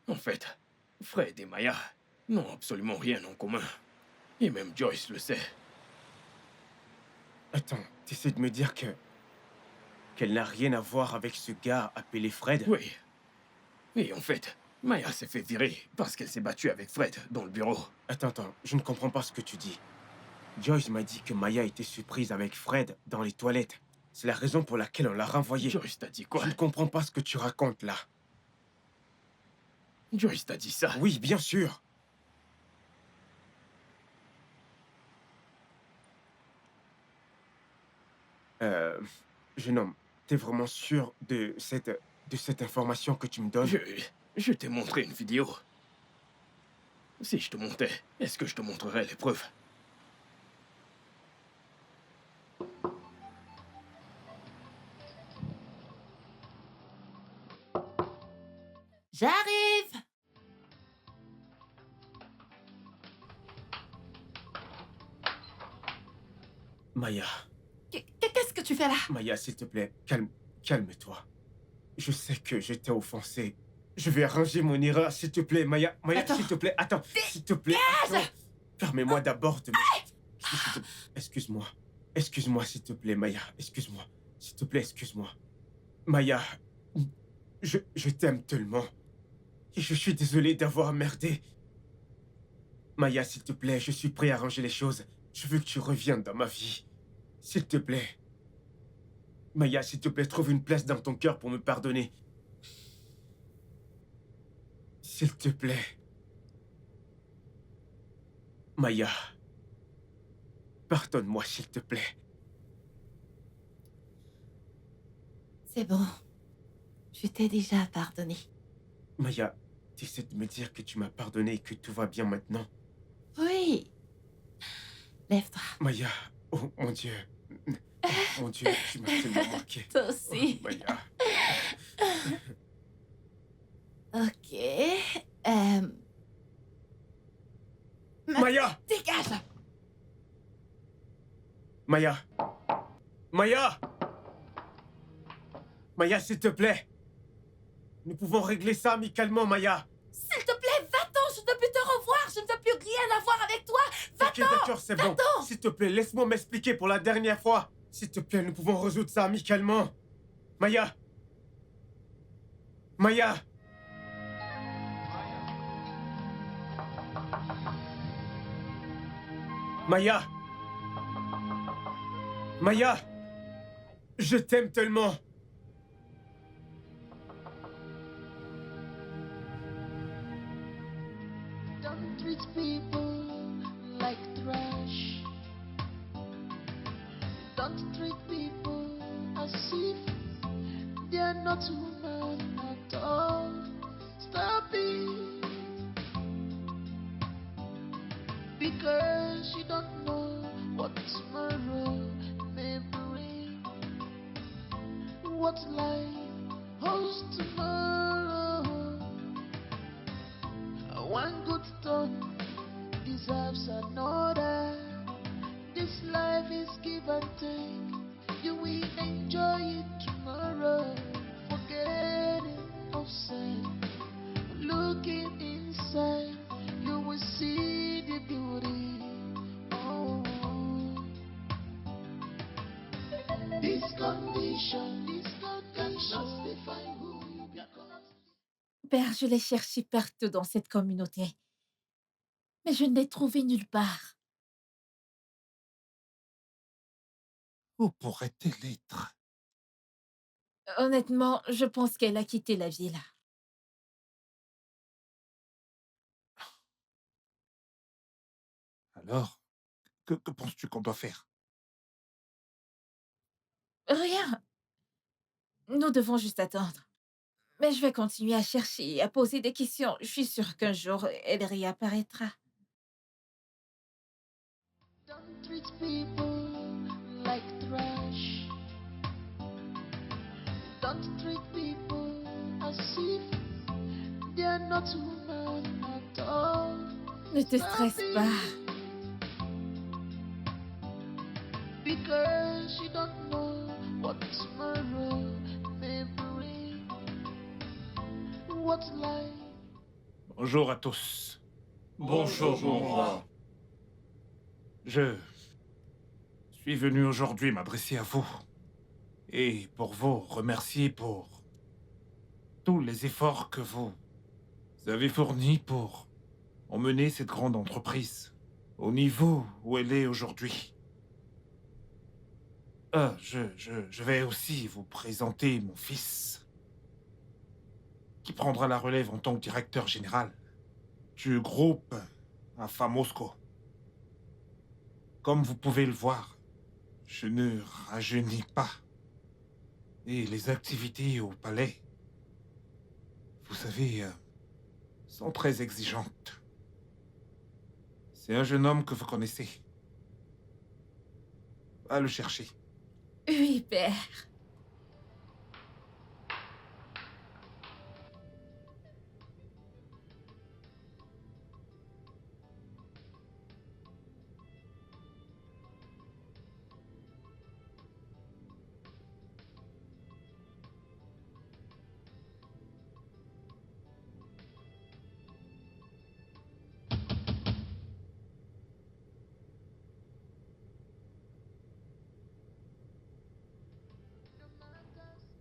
En fait, Fred et Maya n'ont absolument rien en commun. Et même Joyce le sait. Attends, t'essaies de me dire qu'elle n'a rien à voir avec ce gars appelé Fred? Oui. Et en fait, Maya s'est fait virer parce qu'elle s'est battue avec Fred dans le bureau. Attends, je ne comprends pas ce que tu dis. Joyce m'a dit que Maya était surprise avec Fred dans les toilettes. C'est la raison pour laquelle on l'a renvoyée. Joyce t'a dit quoi? Je ne comprends pas ce que tu racontes là. Joyce t'a dit ça? Oui, bien sûr. Jeune homme, t'es vraiment sûr de cette information que tu me donnes? Je t'ai montré une vidéo. Si je te montais, est-ce que je te montrerais les preuves? J'arrive! Maya. Qu'est-ce que tu fais là? Maya, s'il te plaît, calme-toi. Je sais que je t'ai offensé. Je vais arranger mon erreur, s'il te plaît, Maya. Maya, Attends. s'il te plaît, attends. S'il te plaît, attends. Permets-moi d'abord de me... Excuse-moi. Excuse-moi, s'il te plaît, Maya. Excuse-moi. S'il te plaît, excuse-moi. Maya, je t'aime tellement. Et je suis désolé d'avoir merdé. Maya, s'il te plaît, je suis prêt à arranger les choses. Je veux que tu reviennes dans ma vie. S'il te plaît. Maya, s'il te plaît, trouve une place dans ton cœur pour me pardonner. S'il te plaît. Maya. Pardonne-moi, s'il te plaît. C'est bon. Je t'ai déjà pardonné. Maya, tu essaies de me dire que tu m'as pardonné et que tout va bien maintenant. Oui. Lève-toi. Maya, oh mon Dieu. Oh, mon Dieu, tu m'as tellement manqué. Toi aussi. Oh, Maya. Ok. Maya! Dégage! Maya! Maya! Maya, s'il te plaît! Nous pouvons régler ça amicalement, Maya! S'il te plaît, va-t'en, je ne veux plus te revoir, je ne veux plus rien avoir avec toi. Ok, Va-t'en! d'accord, c'est bon. S'il te plaît, laisse-moi m'expliquer pour la dernière fois. S'il te plaît, nous pouvons résoudre ça amicalement. Maya! Maya! Maya! Maya! Je t'aime tellement! Don't treat people like trash. Don't treat people as if they're not human at all. Stop it. Because you don't know what tomorrow may bring. What life holds tomorrow. One good turn deserves another. This life is give and take. You will enjoy it tomorrow. Forget it outside. Looking inside, you will see the beauty. Oh. This condition cannot define who you become. Père, je l'ai cherché partout dans cette communauté. Mais je ne l'ai trouvé nulle part. Où pourrait-elle être? Honnêtement, je pense qu'elle a quitté la ville. Alors, que penses-tu qu'on doit faire? Rien. Nous devons juste attendre. Mais je vais continuer à chercher et à poser des questions. Je suis sûre qu'un jour, elle réapparaîtra. Don't treat people like trash. Don't treat people as if they're not human at all. Ne te stresse pas. Because you don't know what tomorrow may bring. What life. Bonjour à tous. Bonjour, mon roi. Je suis venu aujourd'hui m'adresser à vous et pour vous remercier pour tous les efforts que vous avez fournis pour emmener cette grande entreprise au niveau où elle est aujourd'hui. Je vais aussi vous présenter mon fils qui prendra la relève en tant que directeur général du groupe Afamosco. Comme vous pouvez le voir, je ne rajeunis pas. Et les activités au palais, vous savez, sont très exigeantes. C'est un jeune homme que vous connaissez. Va le chercher. Oui, père.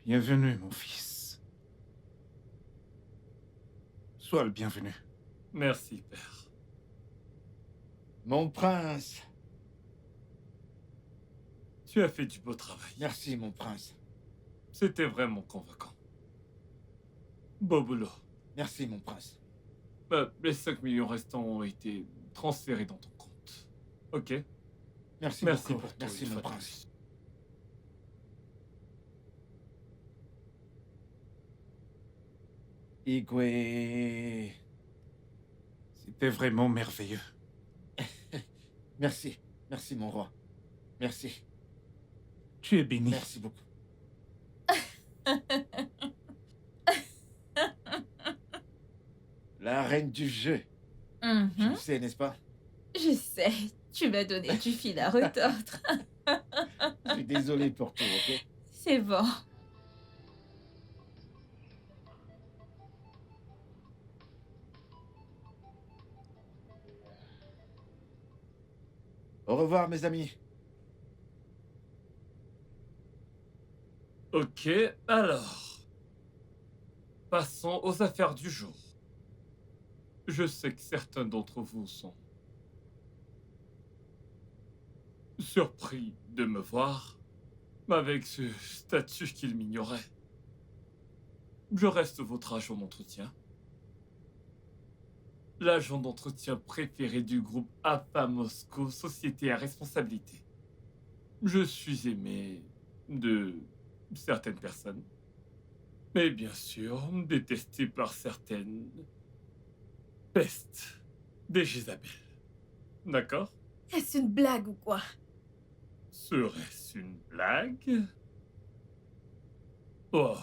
Bienvenue, mon fils. Sois le bienvenu. Merci, père. Mon prince. Tu as fait du beau travail. Merci, mon prince. C'était vraiment convaincant. Beau boulot. Merci, mon prince. Les 5 millions restants ont été transférés dans ton compte. Ok? Merci Merci beaucoup. pour tout, Merci, une mon fois de prince. Igwe. C'était vraiment merveilleux. Merci. Merci, mon roi. Merci. Tu es béni. Merci beaucoup. La reine du jeu. Tu le sais, n'est-ce pas? Je sais, tu m'as donné du fil à retordre. Je suis désolé pour tout, ok? C'est bon. Au revoir, mes amis. Ok, alors. Passons aux affaires du jour. Je sais que certains d'entre vous sont surpris de me voir avec ce statut qu'ils m'ignoraient. Je reste votre agent d'entretien. L'agent d'entretien préféré du groupe APA Moscou, société à responsabilité. Je suis aimé de certaines personnes, mais bien sûr détesté par certaines pestes des Jézabel. D'accord? Est-ce une blague ou quoi? Serait-ce une blague? Oh,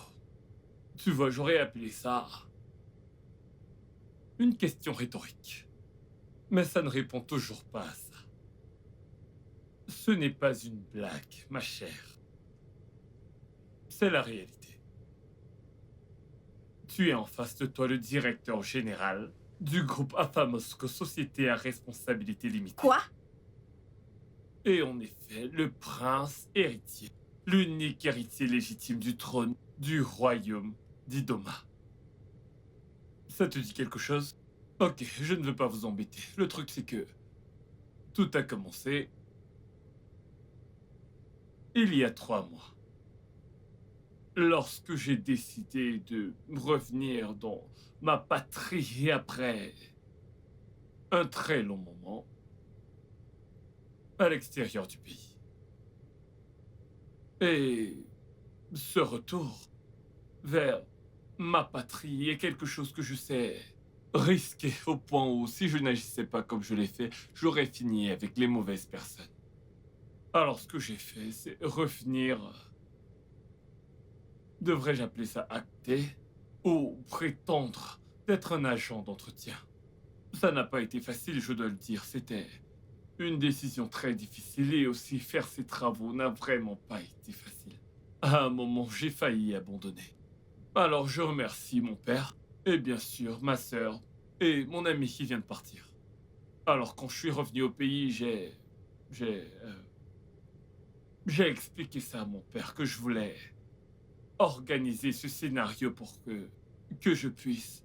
tu vois, j'aurais appelé ça une question rhétorique. Mais ça ne répond toujours pas à ça. Ce n'est pas une blague, ma chère. C'est la réalité. Tu es en face de toi le directeur général du groupe AFA Moscou, société à responsabilité limitée. Quoi? Et en effet, le prince héritier, l'unique héritier légitime du trône du royaume d'Idoma. Ça te dit quelque chose? Ok, je ne veux pas vous embêter. Le truc, c'est que tout a commencé il y a 3 mois. Lorsque j'ai décidé de revenir dans ma patrie après un très long moment à l'extérieur du pays. Et ce retour vers ma patrie est quelque chose que je sais risqué au point où, si je n'agissais pas comme je l'ai fait, j'aurais fini avec les mauvaises personnes. Alors ce que j'ai fait, c'est revenir... Devrais-je appeler ça acter ou prétendre d'être un agent d'entretien? Ça n'a pas été facile, je dois le dire. C'était une décision très difficile et aussi faire ces travaux n'a vraiment pas été facile. À un moment, j'ai failli abandonner. Alors je remercie mon père et bien sûr ma sœur et mon ami qui vient de partir. Alors quand je suis revenu au pays, j'ai expliqué ça à mon père que je voulais organiser ce scénario pour que je puisse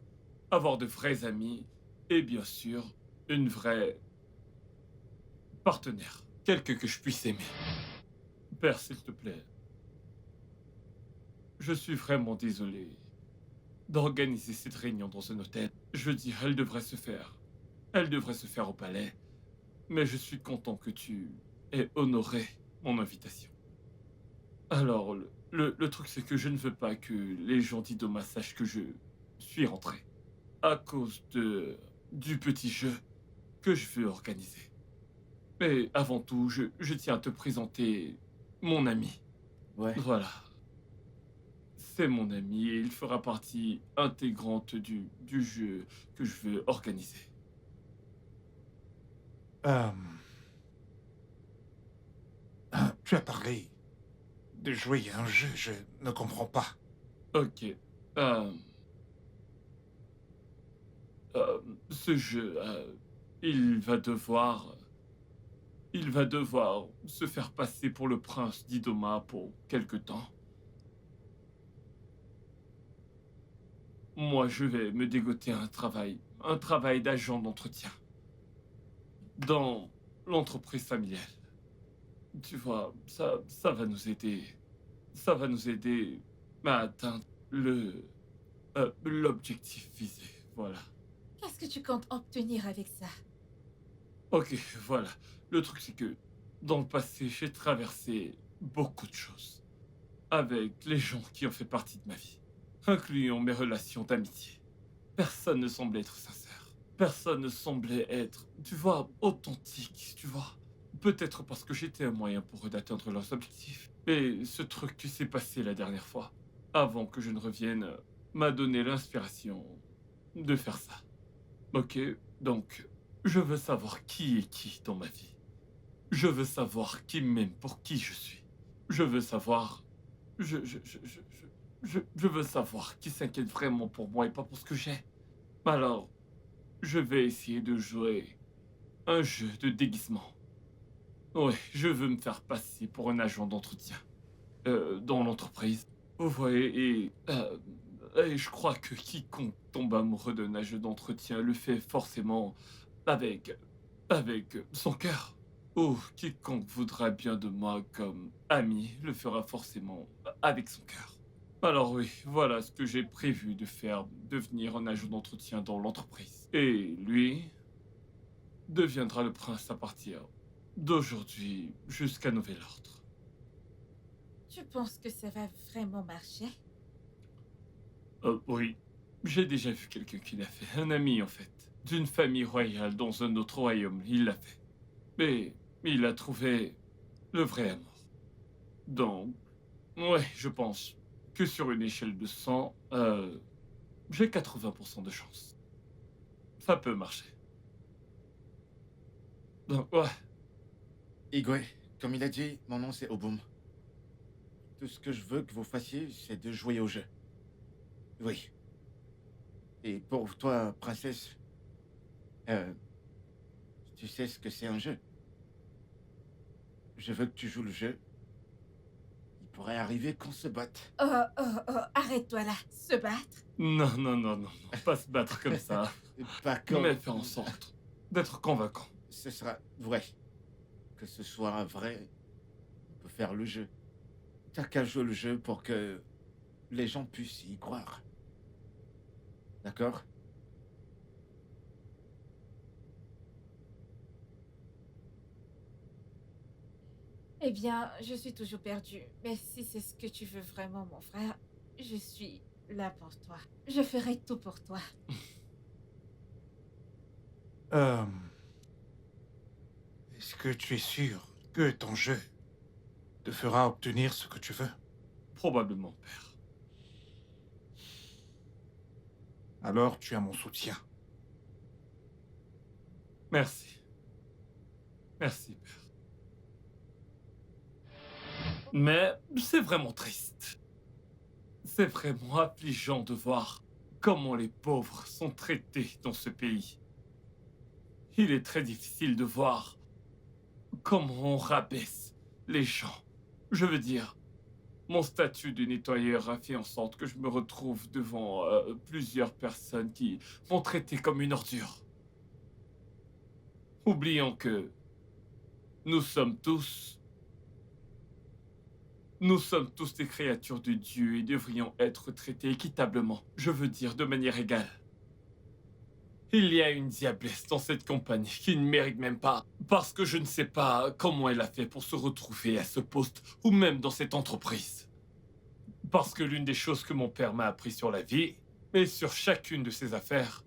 avoir de vrais amis et bien sûr une vraie partenaire, quelqu'un que je puisse aimer. Père, s'il te plaît, je suis vraiment désolé d'organiser cette réunion dans un hôtel. Je veux dire, elle devrait se faire. Elle devrait se faire au palais. Mais je suis content que tu aies honoré mon invitation. Alors, le truc, c'est que je ne veux pas que les gens d'Idoma sachent que je suis rentré. À cause du petit jeu que je veux organiser. Mais avant tout, je tiens à te présenter mon ami. Ouais. Voilà. C'est mon ami et il fera partie intégrante du jeu que je veux organiser. Tu as parlé de jouer à un jeu, je ne comprends pas. Ok. Ce jeu, il va devoir se faire passer pour le prince d'Idoma pour quelque temps. moi, je vais me dégoter un travail d'agent d'entretien dans l'entreprise familiale. Tu vois, ça va nous aider. Ça va nous aider à atteindre l'objectif visé. Voilà. Qu'est-ce que tu comptes obtenir avec ça? Ok, voilà. Le truc, c'est que dans le passé, j'ai traversé beaucoup de choses avec les gens qui ont fait partie de ma vie, incluant mes relations d'amitié. Personne ne semblait être sincère. Personne ne semblait être, tu vois, authentique, tu vois. Peut-être parce que j'étais un moyen pour eux d'atteindre leurs objectifs. Et ce truc qui s'est passé la dernière fois, avant que je ne revienne, m'a donné l'inspiration de faire ça. Ok, donc, je veux savoir qui est qui dans ma vie. Je veux savoir qui m'aime pour qui je suis. Je veux savoir... Je veux savoir qui s'inquiète vraiment pour moi et pas pour ce que j'ai. Alors, je vais essayer de jouer un jeu de déguisement. Ouais, je veux me faire passer pour un agent d'entretien dans l'entreprise. Vous voyez, et je crois que quiconque tombe amoureux d'un agent d'entretien le fait forcément avec son cœur. Ou quiconque voudra bien de moi comme ami le fera forcément avec son cœur. Alors oui, voilà ce que j'ai prévu de faire, devenir un agent d'entretien dans l'entreprise. Et lui deviendra le prince à partir d'aujourd'hui jusqu'à nouvel ordre. Tu penses que ça va vraiment marcher? Oui, j'ai déjà vu quelqu'un qui l'a fait, un ami en fait, d'une famille royale dans un autre royaume, il l'a fait. Mais il a trouvé le vrai amour. Donc, ouais, je pense que sur une échelle de 100, j'ai 80% de chance. Ça peut marcher. Donc, ouais. Igwe, comme il a dit, mon nom c'est Obum. Tout ce que je veux que vous fassiez, c'est de jouer au jeu. Oui. Et pour toi, princesse, tu sais ce que c'est un jeu. Je veux que tu joues le jeu. Il pourrait arriver qu'on se batte. Arrête-toi là. Se battre? Non, pas se battre comme ça. Pas comme... Mais faire en sorte d'être convaincant. Ce sera vrai. Que ce soit vrai, on peut faire le jeu. T'as qu'à jouer le jeu pour que les gens puissent y croire. D'accord? Eh bien, je suis toujours perdue. Mais si c'est ce que tu veux vraiment, mon frère, je suis là pour toi. Je ferai tout pour toi. Est-ce que tu es sûr que ton jeu te fera obtenir ce que tu veux? Probablement, père. Alors tu as mon soutien. Merci. Merci, père. Mais c'est vraiment triste. C'est vraiment affligeant de voir comment les pauvres sont traités dans ce pays. Il est très difficile de voir comment on rabaisse les gens. Je veux dire, mon statut de nettoyeur a fait en sorte que je me retrouve devant plusieurs personnes qui m'ont traité comme une ordure. Oublions que nous sommes tous des créatures de Dieu et devrions être traités équitablement. Je veux dire, de manière égale. Il y a une diablesse dans cette compagnie qui ne mérite même pas, parce que je ne sais pas comment elle a fait pour se retrouver à ce poste ou même dans cette entreprise. Parce que l'une des choses que mon père m'a appris sur la vie, et sur chacune de ses affaires,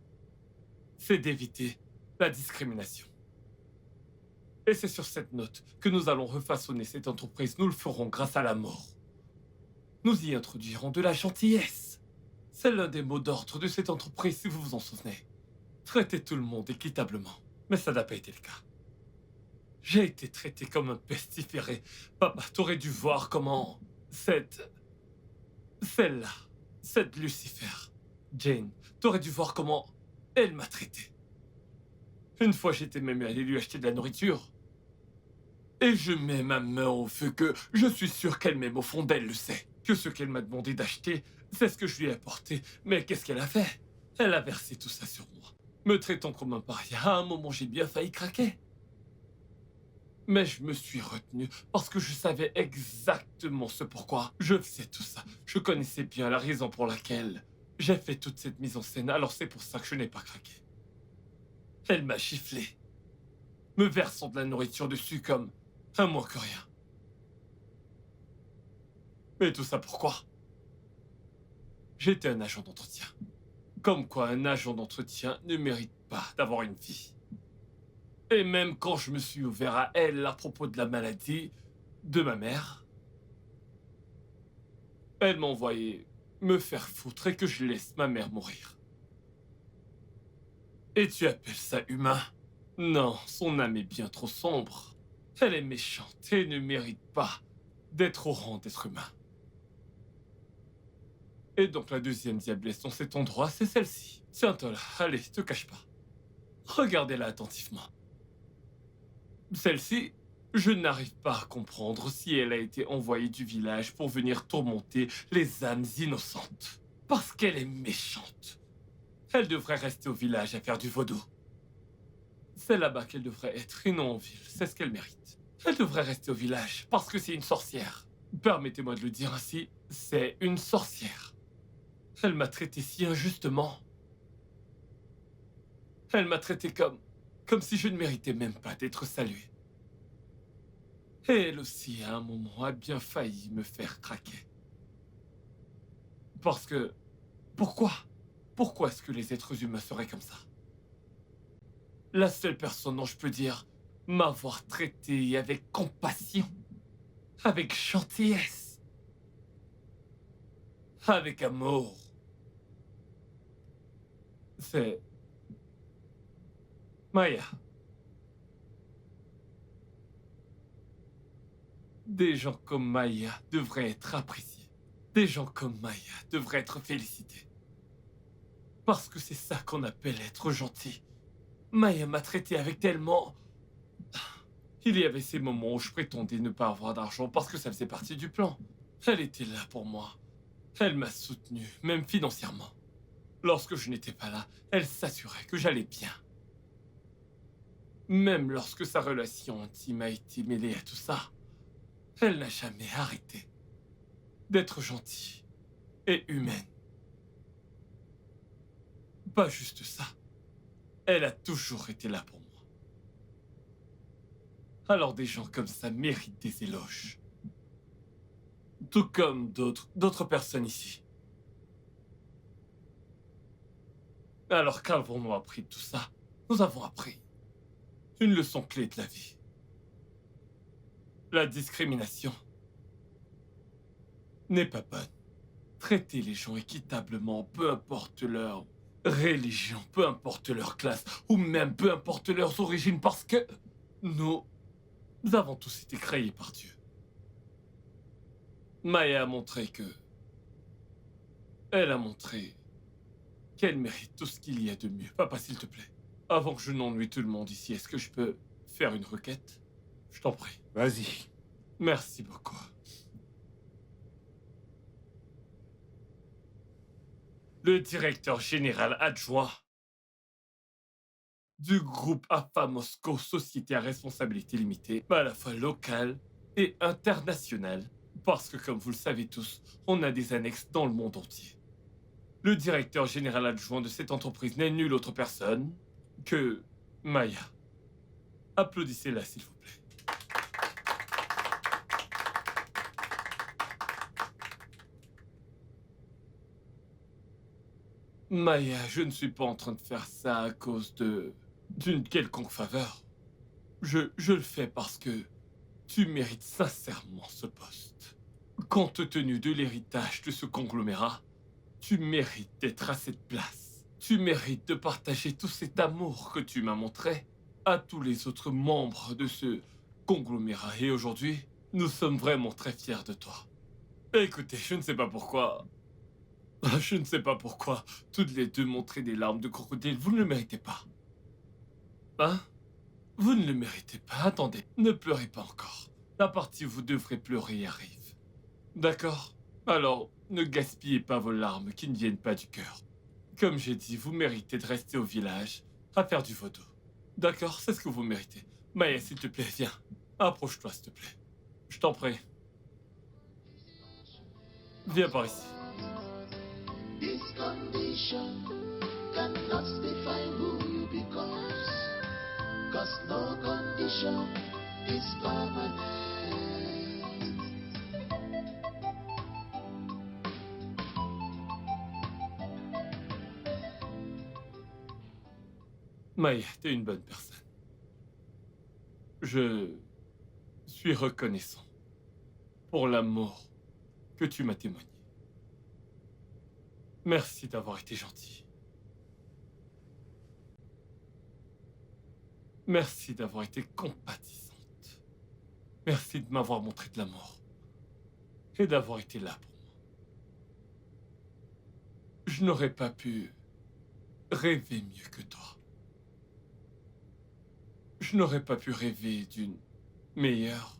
c'est d'éviter la discrimination. Et c'est sur cette note que nous allons refaçonner cette entreprise. Nous le ferons grâce à l'amour. Nous y introduirons de la gentillesse. C'est l'un des mots d'ordre de cette entreprise, si vous vous en souvenez. Traiter tout le monde équitablement. Mais ça n'a pas été le cas. J'ai été traité comme un pestiféré. Papa, t'aurais dû voir comment celle-là, cette Lucifer, Jane, t'aurais dû voir comment elle m'a traité. Une fois, j'étais même allé lui acheter de la nourriture. Et je mets ma main au feu que je suis sûr qu'elle-même, au fond d'elle, le sait. que ce qu'elle m'a demandé d'acheter, c'est ce que je lui ai apporté. Mais qu'est-ce qu'elle a fait? Elle a versé tout ça sur moi, me traitant comme un paria. À un moment, j'ai bien failli craquer. Mais je me suis retenu parce que je savais exactement ce pourquoi je faisais tout ça. Je connaissais bien la raison pour laquelle j'ai fait toute cette mise en scène, alors c'est pour ça que je n'ai pas craqué. Elle m'a giflé, me versant de la nourriture dessus comme un moins que rien. Mais tout ça pourquoi? J'étais un agent d'entretien. Comme quoi un agent d'entretien ne mérite pas d'avoir une vie. Et même quand je me suis ouvert à elle à propos de la maladie de ma mère, elle m'a envoyé me faire foutre et que je laisse ma mère mourir. Et tu appelles ça humain? Non, son âme est bien trop sombre. Elle est méchante et ne mérite pas d'être au rang d'être humain. Et donc la deuxième diablesse dans cet endroit, c'est celle-ci. Tiens-toi là, allez, te cache pas. Regardez-la attentivement. Celle-ci, je n'arrive pas à comprendre si elle a été envoyée du village pour venir tourmenter les âmes innocentes. Parce qu'elle est méchante. Elle devrait rester au village à faire du vaudou. C'est là-bas qu'elle devrait être et non en ville, c'est ce qu'elle mérite. Elle devrait rester au village parce que c'est une sorcière. Permettez-moi de le dire ainsi, c'est une sorcière. Elle m'a traité si injustement. Elle m'a traité comme si je ne méritais même pas d'être salué. Et elle aussi, à un moment, a bien failli me faire craquer. Parce que... Pourquoi? Pourquoi est-ce que les êtres humains seraient comme ça? La seule personne dont je peux dire m'avoir traité avec compassion, avec gentillesse, avec amour, c'est... Maya. Des gens comme Maya devraient être appréciés. Des gens comme Maya devraient être félicités. Parce que c'est ça qu'on appelle être gentil. Maya m'a traité avec tellement... Il y avait ces moments où je prétendais ne pas avoir d'argent parce que ça faisait partie du plan. Elle était là pour moi. Elle m'a soutenu, même financièrement. Lorsque je n'étais pas là, elle s'assurait que j'allais bien. Même lorsque sa relation intime a été mêlée à tout ça, elle n'a jamais arrêté d'être gentille et humaine. Pas juste ça. Elle a toujours été là pour moi. Alors des gens comme ça méritent des éloges. Tout comme d'autres personnes ici. Alors qu'avons-nous appris de tout ça? Nous avons appris une leçon clé de la vie. La discrimination n'est pas bonne. Traiter les gens équitablement, peu importe leur religion, peu importe leur classe, ou même peu importe leurs origines, parce que nous avons tous été créés par Dieu. Maya a montré que... Elle a montré qu'elle mérite tout ce qu'il y a de mieux. Papa, s'il te plaît, avant que je n'ennuie tout le monde ici, est-ce que je peux faire une requête? Je t'en prie. Vas-y. Merci beaucoup. Le directeur général adjoint du groupe AFA Moscow, société à responsabilité limitée, à la fois locale et internationale, parce que comme vous le savez tous, on a des annexes dans le monde entier. Le directeur général adjoint de cette entreprise n'est nulle autre personne que Maya. Applaudissez-la, s'il vous plaît. Maya, je ne suis pas en train de faire ça à cause d'une quelconque faveur. Je le fais parce que tu mérites sincèrement ce poste. Compte tenu de l'héritage de ce conglomérat, tu mérites d'être à cette place. Tu mérites de partager tout cet amour que tu m'as montré à tous les autres membres de ce conglomérat. Et aujourd'hui, nous sommes vraiment très fiers de toi. Écoutez, je ne sais pas pourquoi... Je ne sais pas pourquoi, toutes les deux montrer des larmes de crocodile, vous ne le méritez pas. Hein? Vous ne le méritez pas. Attendez, ne pleurez pas encore. La partie où vous devrez pleurer arrive. D'accord? Alors, ne gaspillez pas vos larmes qui ne viennent pas du cœur. Comme j'ai dit, vous méritez de rester au village à faire du vaudou. D'accord, c'est ce que vous méritez. Maya, s'il te plaît, viens. Approche-toi, s'il te plaît. Je t'en prie. Viens par ici. This condition cannot define who you become. Cause no condition is permanent. Maya, t'es une bonne personne. Je suis reconnaissant pour l'amour que tu m'as témoigné. Merci d'avoir été gentil. Merci d'avoir été compatissante. Merci de m'avoir montré de l'amour et d'avoir été là pour moi. Je n'aurais pas pu rêver mieux que toi. Je n'aurais pas pu rêver d'une meilleure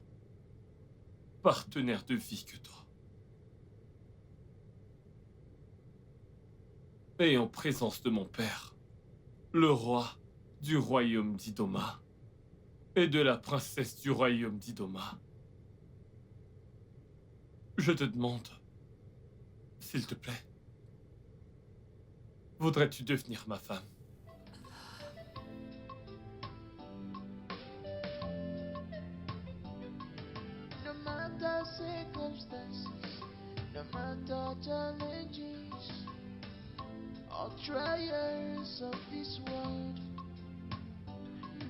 partenaire de vie que toi. Et en présence de mon père, le roi du royaume d'Idoma et de la princesse du royaume d'Idoma, je te demande, s'il te plaît, voudrais-tu devenir ma femme? No matter circumstances, no matter challenges or trials of this world,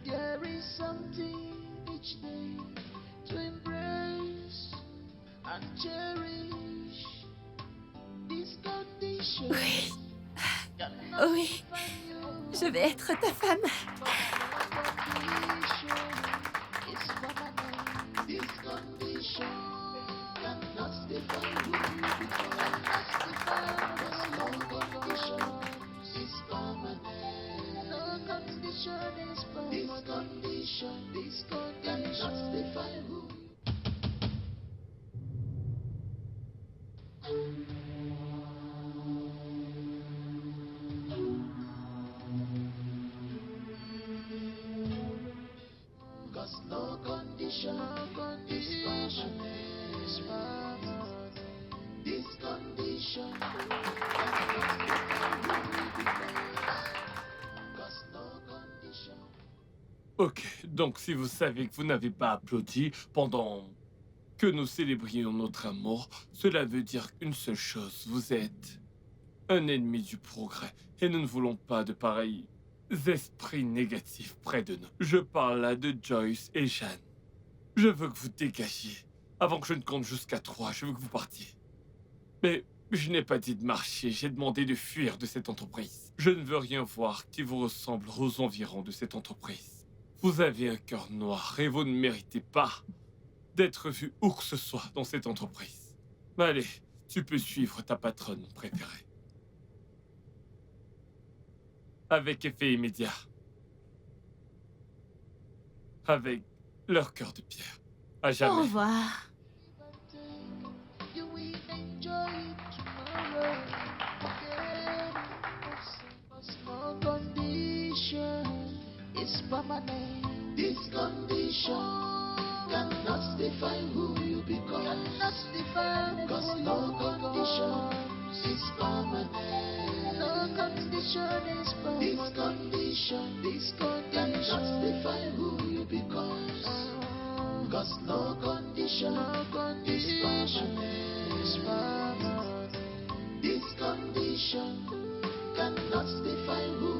there is something each day to embrace and cherish. This condition. Oui, je vais être ta femme. This condition cannot define who you become. No condition is permanent. No condition is permanent. This condition cannot define who you. Cause no condition is permanent. This condition cannot define who we become. Cause no condition. Ok, donc si vous savez que vous n'avez pas applaudi pendant que nous célébrions notre amour, cela veut dire une seule chose, vous êtes un ennemi du progrès et nous ne voulons pas de pareils esprits négatifs près de nous. Je parle là de Joyce et Jeanne. Je veux que vous dégagiez. Avant que je ne compte jusqu'à 3, je veux que vous partiez. Mais je n'ai pas dit de marcher, j'ai demandé de fuir de cette entreprise. Je ne veux rien voir qui vous ressemble aux environs de cette entreprise. Vous avez un cœur noir et vous ne méritez pas d'être vu où que ce soit dans cette entreprise. Allez, tu peux suivre ta patronne préférée. Avec effet immédiat. Avec leur cœur de pierre. À jamais. Au revoir. You will enjoy it tomorrow. Forget cause no condition is permanent. This condition cannot define who you become. Cannot define cause no condition is permanent. No condition is permanent. This condition cannot define who you become. Cause no condition is permanent. This condition cannot define who